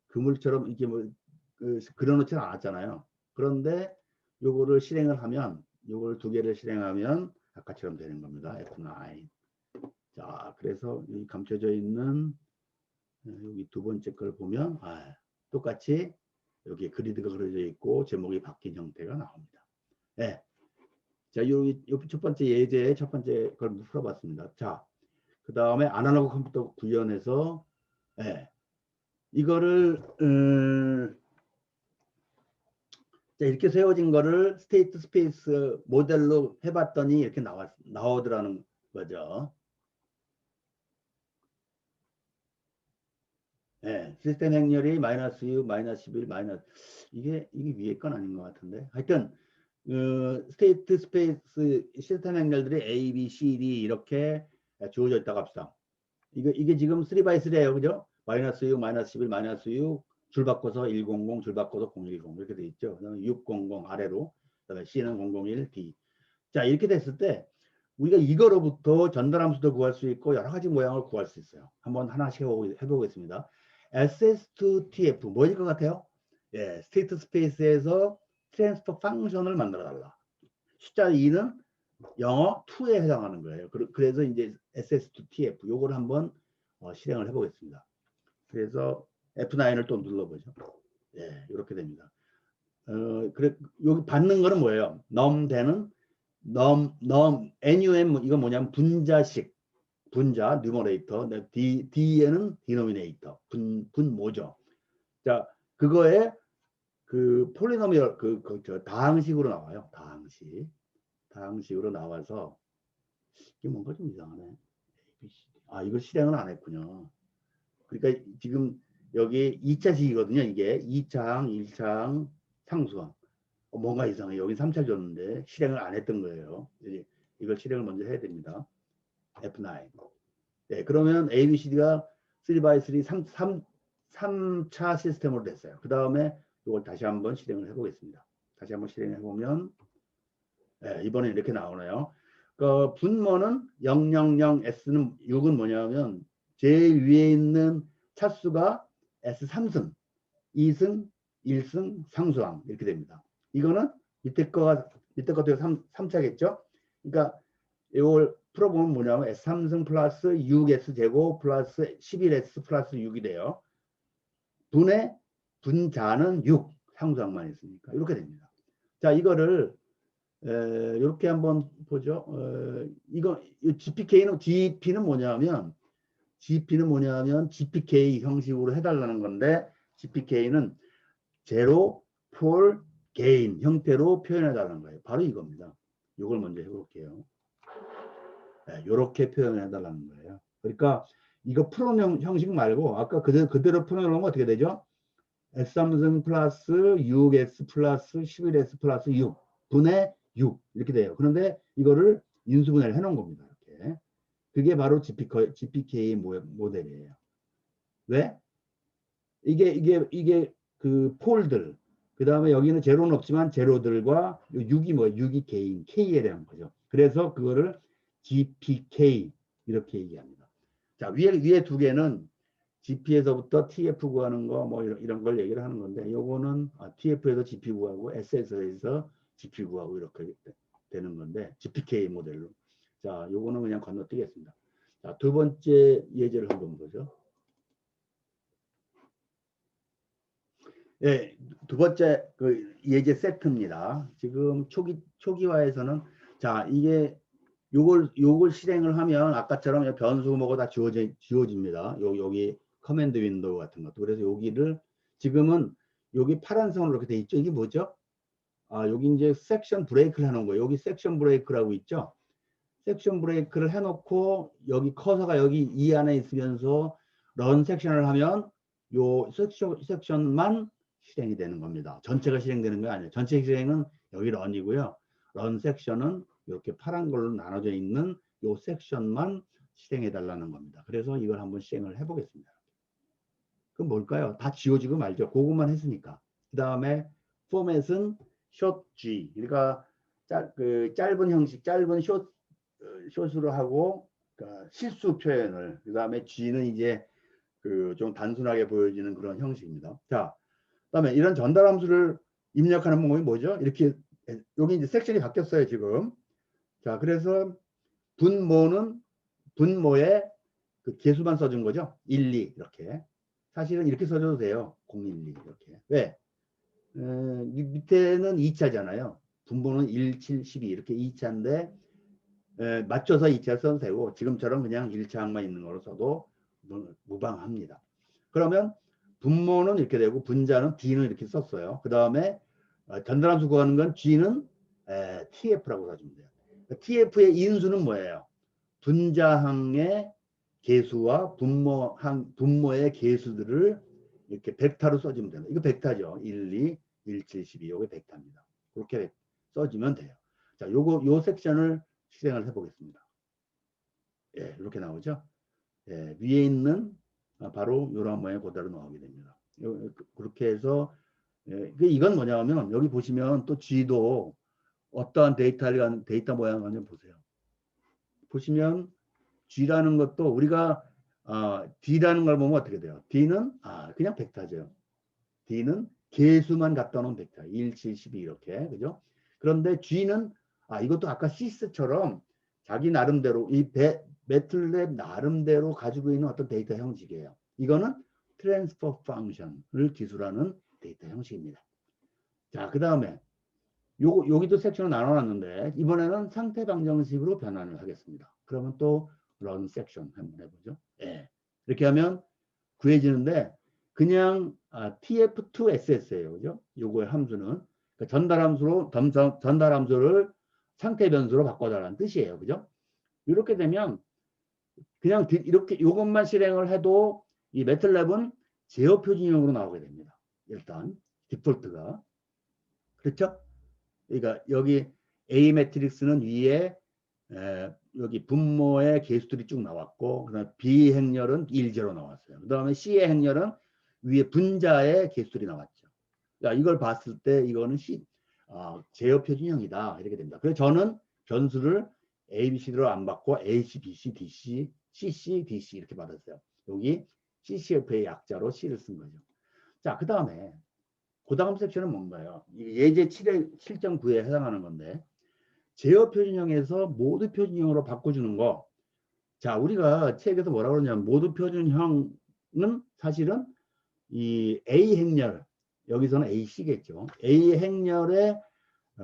그물처럼 이렇게 뭐 그려놓지는 않았잖아요. 그런데 요거를 실행을 하면 요걸 두 개를 실행하면 아까처럼 되는 겁니다. F9. 자, 그래서 이 감춰져 있는 여기 두 번째 걸 보면 똑같이 여기 그리드가 그려져 있고 제목이 바뀐 형태가 나옵니다. 네. 자, 여기 첫 번째 예제 첫 번째 걸 풀어봤습니다. 자, 그 다음에 아날로그 컴퓨터 구현해서 이거를 자, 이렇게 세워진 거를 스테이트 스페이스 모델로 해봤더니 이렇게 나오더라는 거죠. 시스템 행렬이 마이너스 6, 마이너스 11, 이게 위에 건 아닌 것 같은데. 하여튼 스테이트 스페이스 시스템 행렬들이 A, B, C, D 이렇게 주어져 있다고 합시다. 이게 지금 3x3예요. 그죠? 마이너스 6, 마이너스 11, 마이너스 6, 줄 바꿔서 100, 줄 바꿔서 010 이렇게 돼 있죠. 그다음에 600 아래로, 그다음에 C는 001, D. 자, 이렇게 됐을 때 우리가 이거로부터 전달함수도 구할 수 있고 여러 가지 모양을 구할 수 있어요. 한번 하나씩 해보겠습니다. SS2TF 뭐일 것 같아요? 예, 스테이트 스페이스에서 트랜스퍼 펑션을 만들어 달라. 숫자 2는 영어 2에 해당하는 거예요. 그래서 이제 SS2TF 요걸 한번 실행을 해보겠습니다. 그래서 F9을 또 눌러보죠. 예, 이렇게 됩니다. 그래, 여기 받는 거는 뭐예요? 넘되는 NUM 이거 뭐냐면 분자식, 분자, 뉴머레이터, D에는 디노미네이터, 분모죠. 자, 그거에 그 폴리노미얼 저 다항식으로 나와요. 다항식으로 나와서 이게 뭔가 좀 이상하네. 아, 이걸 실행을 안 했군요. 그러니까 지금 여기 2차식이거든요. 이게 2차항, 1차항, 상수항. 뭔가 이상해. 여기 3차 줬는데 실행을 안 했던 거예요. 이걸 실행을 먼저 해야 됩니다. F9. 네, 그러면 ABCD가 3x3 3차 시스템으로 됐어요. 그 다음에 이걸 다시 한번 실행을 해보겠습니다. 다시 한번 실행해 보면 네, 이번에 이렇게 나오네요. 그 분모는 000S는 6은 뭐냐면 제일 위에 있는 차수가 S3승, 2승, 1승, 상수항 이렇게 됩니다. 이거는 밑에 것도 3차겠죠? 그러니까 이걸 풀어보면 뭐냐면 S3승 플러스 6S제곱 플러스 11S 플러스 6이 돼요. 분자는 6, 상수항만 있으니까 이렇게 됩니다. 자, 이거를 이렇게 한번 보죠. 이거 GPK는 GP는 뭐냐면 GPK 형식으로 해달라는 건데 GPK는 제로 폴 게인 형태로 표현해달라는 거예요. 바로 이겁니다. 이걸 먼저 해볼게요. 이렇게 표현해달라는 거예요. 그러니까 이거 풀어놓은 형식 말고 아까 그대로 풀어놓으면 어떻게 되죠? S3승 플러스 6S 플러스 11S 플러스 6 분의 6 이렇게 돼요. 그런데 이거를 인수분해를 해놓은 겁니다. 이렇게. 그게 바로 GPK 모델이에요. 왜? 이게 그 폴들, 그 다음에 여기는 제로는 없지만 제로들과 6이 뭐예요? 6이 개인, K에 대한 거죠. 그래서 그거를 GPK 이렇게 얘기합니다. 자, 위에 두 개는 GP에서부터 TF 구하는 거 뭐 이런 걸 얘기를 하는 건데 요거는 TF에서 GP 구하고 SS에서 GP 구하고 이렇게 되는 건데 GPK 모델로. 자, 요거는 그냥 건너뛰겠습니다. 자, 두 번째 예제를 한번 보죠. 네, 두 번째 그 예제 세트입니다. 지금 초기화에서는 자, 이게 요걸 실행을 하면 아까처럼 변수 뭐고 다 지워집니다. 여기 커맨드 윈도우 같은 것도. 그래서 여기를 지금은 여기 파란색으로 이렇게 돼 있죠. 이게 뭐죠? 아, 여기 이제 섹션 브레이크를 하는 거예요. 여기 섹션 브레이크라고 있죠. 섹션 브레이크를 해놓고 여기 커서가 여기 이 안에 있으면서 런 섹션을 하면 요 섹션만 실행이 되는 겁니다. 전체가 실행되는 거 아니에요. 전체 실행은 여기 런이고요. 런 섹션은 이렇게 파란 걸로 나눠져 있는 요 섹션만 실행해 달라는 겁니다. 그래서 이걸 한번 실행을 해보겠습니다. 그럼 뭘까요? 다 지워지고 말죠. 그것만 했으니까. 그 다음에 포맷은 short G. 그러니까 짧은 형식, 짧은 숏으로 하고 그러니까 실수 표현을. 그 다음에 G는 이제 그 좀 단순하게 보여지는 그런 형식입니다. 자, 그다음에 이런 전달 함수를 입력하는 방법이 뭐죠? 이렇게 여기 이제 섹션이 바뀌었어요 지금. 자, 그래서 분모의 그 개수만 써준 거죠. 1, 2 이렇게. 사실은 이렇게 써줘도 돼요. 0, 1, 2 이렇게. 왜? 밑에는 2차잖아요. 분모는 1, 7, 12 이렇게 2차인데 맞춰서 2차 써도 되고 지금처럼 그냥 1차항만 있는 거로 써도 무방합니다. 그러면 분모는 이렇게 되고 분자는 D는 이렇게 썼어요. 그 다음에 전달함수 구하는 건 G는 TF라고 써주면 돼요. TF의 인수는 뭐예요? 분자항의 개수와 분모의 개수들을 이렇게 벡터로 써주면 됩니다. 이거 벡터죠. 1, 2, 1, 7, 12. 이게 벡터입니다. 그렇게 써주면 돼요. 자, 요 섹션을 실행을 해보겠습니다. 예, 이렇게 나오죠. 예, 위에 있는 바로 이런 모양이 그대로 나오게 됩니다. 그렇게 해서 예, 이건 뭐냐면 여기 보시면 또 G도 어떠한 데이터 모양을 한번 보세요. 보시면 G라는 것도 우리가 D라는 걸 보면 어떻게 돼요? D는 그냥 벡터죠. D는 개수만 갖다 놓은 벡터. 1, 7, 12 이렇게. 그죠? 그런데 G는 이것도 아까 시스처럼 자기 나름대로 매틀랩 나름대로 가지고 있는 어떤 데이터 형식이에요. 이거는 트랜스퍼 펑션을 기술하는 데이터 형식입니다. 자, 그 다음에 여기도 섹션을 나눠놨는데 이번에는 상태 방정식으로 변환을 하겠습니다. 그러면 또 run 섹션 한번 해보죠. 예. 이렇게 하면 구해지는데 그냥 tf2ss예요. 그죠? 요거의 함수는 그러니까 전달 함수를 상태 변수로 바꿔달라는 뜻이에요. 그죠? 이렇게 되면 그냥 이렇게 요것만 실행을 해도 이 매틀랩은 제어 표준형으로 나오게 됩니다. 일단 디폴트가 그렇죠? 그러니까 여기 A 매트릭스는 위에 여기 분모의 개수들이 쭉 나왔고 그다음에 B 행렬은 1, 0 나왔어요. 그다음에 C의 행렬은 위에 분자의 개수들이 나왔죠. 그러니까 이걸 봤을 때 이거는 제어 표준형이다 이렇게 됩니다. 그래서 저는 변수를 A, B, C로 안 받고 AC, BC, DC, CC, DC 이렇게 받았어요. 여기 CCF의 약자로 C를 쓴 거죠. 자, 그 다음에 그 다음 섹션은 뭔가요? 예제 7.9에 해당하는 건데 제어 표준형에서 모두 표준형으로 바꿔주는 거. 자, 우리가 책에서 뭐라고 그러냐면 모두 표준형은 사실은 이 A 행렬, 여기서는 AC겠죠. A 행렬의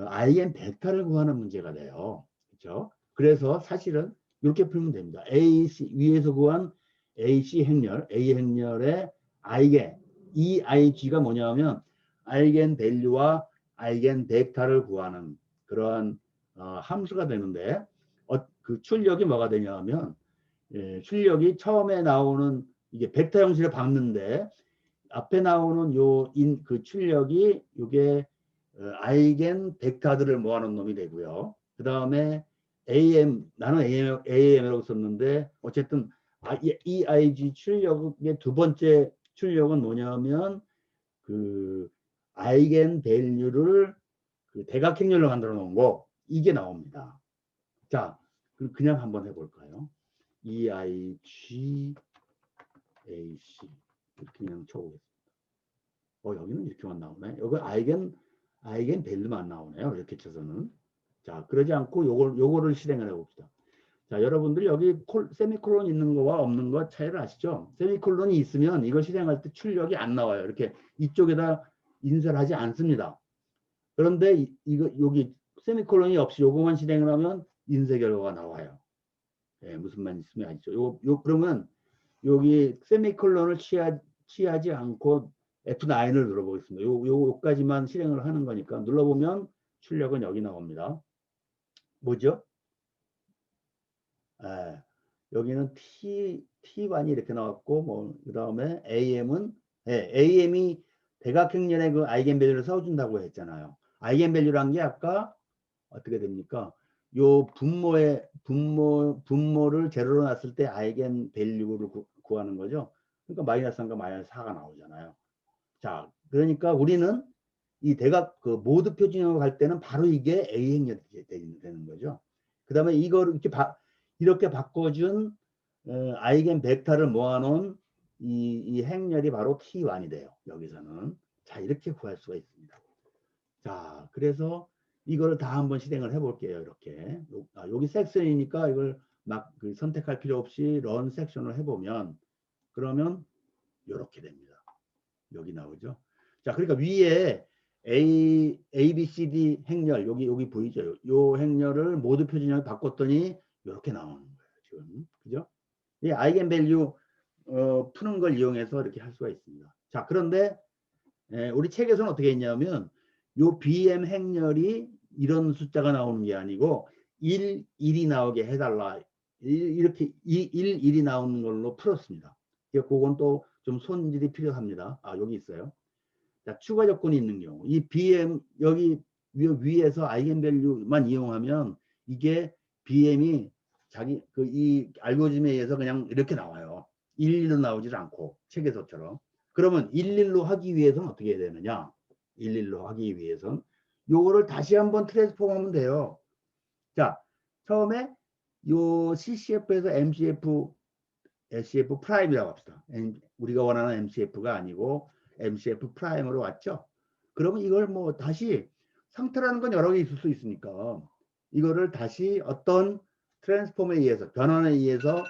아이겐 베타를 구하는 문제가 돼요. 그렇죠? 그래서 사실은 이렇게 풀면 됩니다. AC 위에서 구한 AC 행렬, A 행렬의 아이겐, 이 IG가 뭐냐면 아이겐 밸류와 아이겐 벡터를 구하는 그러한 함수가 되는데 그 출력이 뭐가 되냐면 출력이 처음에 나오는 이게 벡터 형식을 박는데 앞에 나오는 그 출력이 이게 아이겐 벡터들을 모아놓은 놈이 되고요. 그 다음에 나는 AM이라고 썼는데 어쨌든 EIG 출력의 두 번째 출력은 뭐냐면 그 아이겐 밸류를 그 대각행렬로 만들어 놓은 거 이게 나옵니다. 자, 그냥 한번 해볼까요? EIG AC 이렇게 그냥 쳐보겠습니다. 여기는 이렇게만 나오네. 여기 아이겐 밸류만 나오네요. 이렇게 쳐서는. 자, 그러지 않고 요거를 실행을 해봅시다. 자, 여러분들 여기 세미콜론 있는 거와 없는 거 차이를 아시죠? 세미콜론이 있으면 이거 실행할 때 출력이 안 나와요. 이렇게 이쪽에다 인쇄하지 않습니다. 그런데 여기 세미콜론이 없이 요거만 실행을 하면 인쇄 결과가 나와요. 예, 무슨 말인지 아시죠? 그러면 여기 세미콜론을 취하지 않고 F9을 눌러보겠습니다. 요까지만 실행을 하는 거니까 눌러보면 출력은 여기 나옵니다. 뭐죠? 여기는 T1이 이렇게 나왔고, 그 다음에 AM은, AM이 대각행렬의 그 아이겐밸류를 써준다고 했잖아요. 아이겐밸류란 게 아까 어떻게 됩니까? 요 분모를 제로로 놨을 때 아이겐밸류를 구하는 거죠. 그러니까 마이너스 3과 마이너스 4가 나오잖아요. 자, 그러니까 우리는 이 그 모드 표준형으로 갈 때는 바로 이게 A 행렬이 되는 거죠. 그 다음에 이거를 이렇게 바꿔준 아이겐 벡터를 모아놓은 이 행렬이 바로 T1이 돼요. 여기서는. 자, 이렇게 구할 수가 있습니다. 자, 그래서 이거를 다 한번 실행을 해볼게요. 이렇게. 여기 섹션이니까 이걸 막 선택할 필요 없이 런 섹션을 해보면 그러면 이렇게 됩니다. 여기 나오죠. 자, 그러니까 위에 A, B, C, D 행렬 여기 보이죠? 요 행렬을 모두 표준형에 바꿨더니 이렇게 나오는 거예요. 지금 그죠? 이 아이겐밸류 푸는 걸 이용해서 이렇게 할 수가 있습니다. 자, 그런데 우리 책에서는 어떻게 했냐면 요 BM 행렬이 이런 숫자가 나오는 게 아니고 1이 나오게 해달라. 이렇게 1이 나오는 걸로 풀었습니다. 그건 또 좀 손질이 필요합니다. 여기 있어요. 자, 추가 조건이 있는 경우 이 BM 여기 위에서 아이겐밸류만 이용하면 이게 BM이 자기 이 알고리즘에 의해서 그냥 이렇게 나와요. 11로 나오질 않고 책에서처럼. 그러면 11로 하기 위해서는 어떻게 해야 되느냐? 11로 하기 위해서는 요거를 다시 한번 트랜스폼하면 돼요. 자, 처음에 요 CCF에서 MCF, SCF 프라임이라고 합시다. 우리가 원하는 MCF가 아니고 MCF 프라임으로 왔죠. 그러면 이걸 뭐 다시 상태라는 건 여러 개 있을 수 있으니까 이거를 다시 어떤 트랜스폼에 의해서 변환에 의해서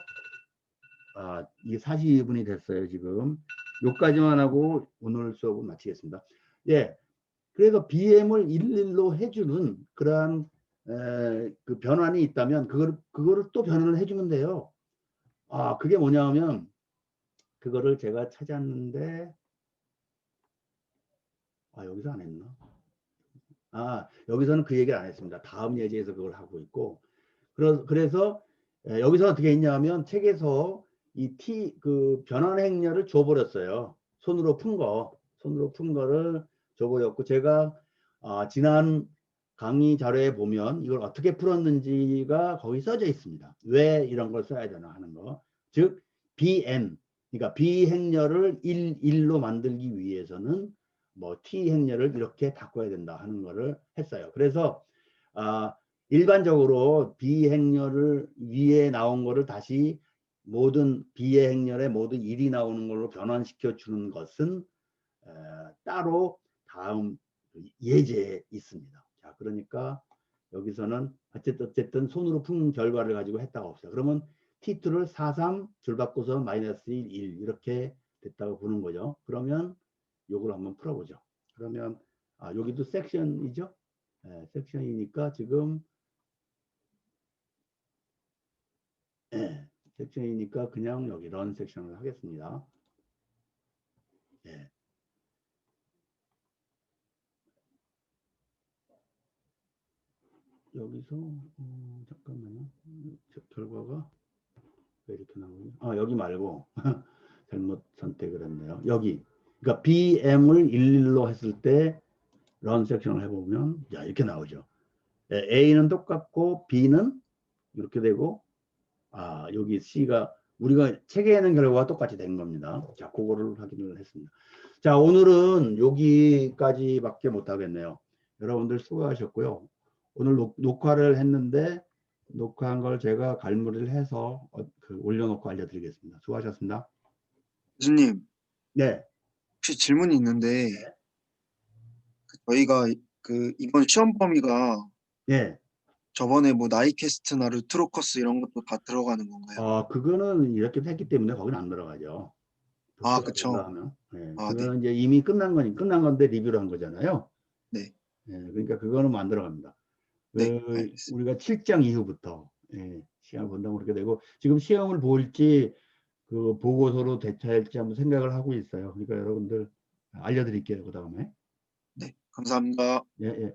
이게 42분이 됐어요 지금. 요까지만 하고 오늘 수업은 마치겠습니다. 예, 그래서 BM을 11로 해주는 그러한 그 변환이 있다면 그거를 또 변환을 해주면 돼요. 그게 뭐냐면 그거를 제가 찾았는데 여기서 안 했나? 여기서는 그 얘기를 안 했습니다. 다음 예제에서 그걸 하고 있고 그래서 여기서 어떻게 했냐면 책에서 이 그 변환 행렬을 줘버렸어요. 손으로 푼 거를 줘버렸고 제가 지난 강의 자료에 보면 이걸 어떻게 풀었는지가 거기 써져 있습니다. 왜 이런 걸 써야 되나 하는 거. 즉 BM, 그러니까 B 행렬을 1로 만들기 위해서는 뭐 T 행렬을 이렇게 바꿔야 된다 하는 거를 했어요. 그래서 일반적으로 B 행렬을 위에 나온 거를 다시 모든 B의 행렬에 모든 1이 나오는 걸로 변환시켜 주는 것은 따로 다음 예제에 있습니다. 자, 그러니까 여기서는 어쨌든 손으로 푼 결과를 가지고 했다고 합시다. 그러면 T2를 43 줄 바꿔서 마이너스 1, 1 이렇게 됐다고 보는 거죠. 그러면 요걸 한번 풀어보죠. 그러면 여기도 섹션이죠. 섹션이니까 지금 섹션이니까 그냥 여기 런 섹션을 하겠습니다. 여기서 잠깐만요. 결과가 왜 이렇게 나오냐? 여기 말고 잘못 선택을 했네요. 여기 그러니까 BM을 11로 했을 때 런 섹션을 해보면 이렇게 나오죠. A는 똑같고 B는 이렇게 되고 여기 C가 우리가 책에 있는 결과가 똑같이 된 겁니다. 자, 그거를 확인을 했습니다. 자, 오늘은 여기까지밖에 못 하겠네요. 여러분들 수고하셨고요. 오늘 녹화를 했는데 녹화한 걸 제가 갈무리를 해서 올려놓고 알려드리겠습니다. 수고하셨습니다. 교수님, 네. 혹시 질문이 있는데 저희가 이번 시험 범위가 네. 저번에 뭐 나이캐스트나 루트로커스 이런 것도 다 들어가는 건가요? 그거는 이렇게 했기 때문에 거기는 안 들어가죠. 그쵸. 하면. 네. 네. 그거는 이제 이미 끝난 건데 리뷰를 한 거잖아요. 네. 그러니까 그거는 안 들어갑니다. 네, 알겠습니다. 우리가 7장 이후부터 시험을 본다고 그렇게 되고 지금 시험을 볼지 그 보고서로 대처할지 한번 생각을 하고 있어요. 그러니까 여러분들 알려드릴게요. 그 다음에. 네, 감사합니다. 예, 예.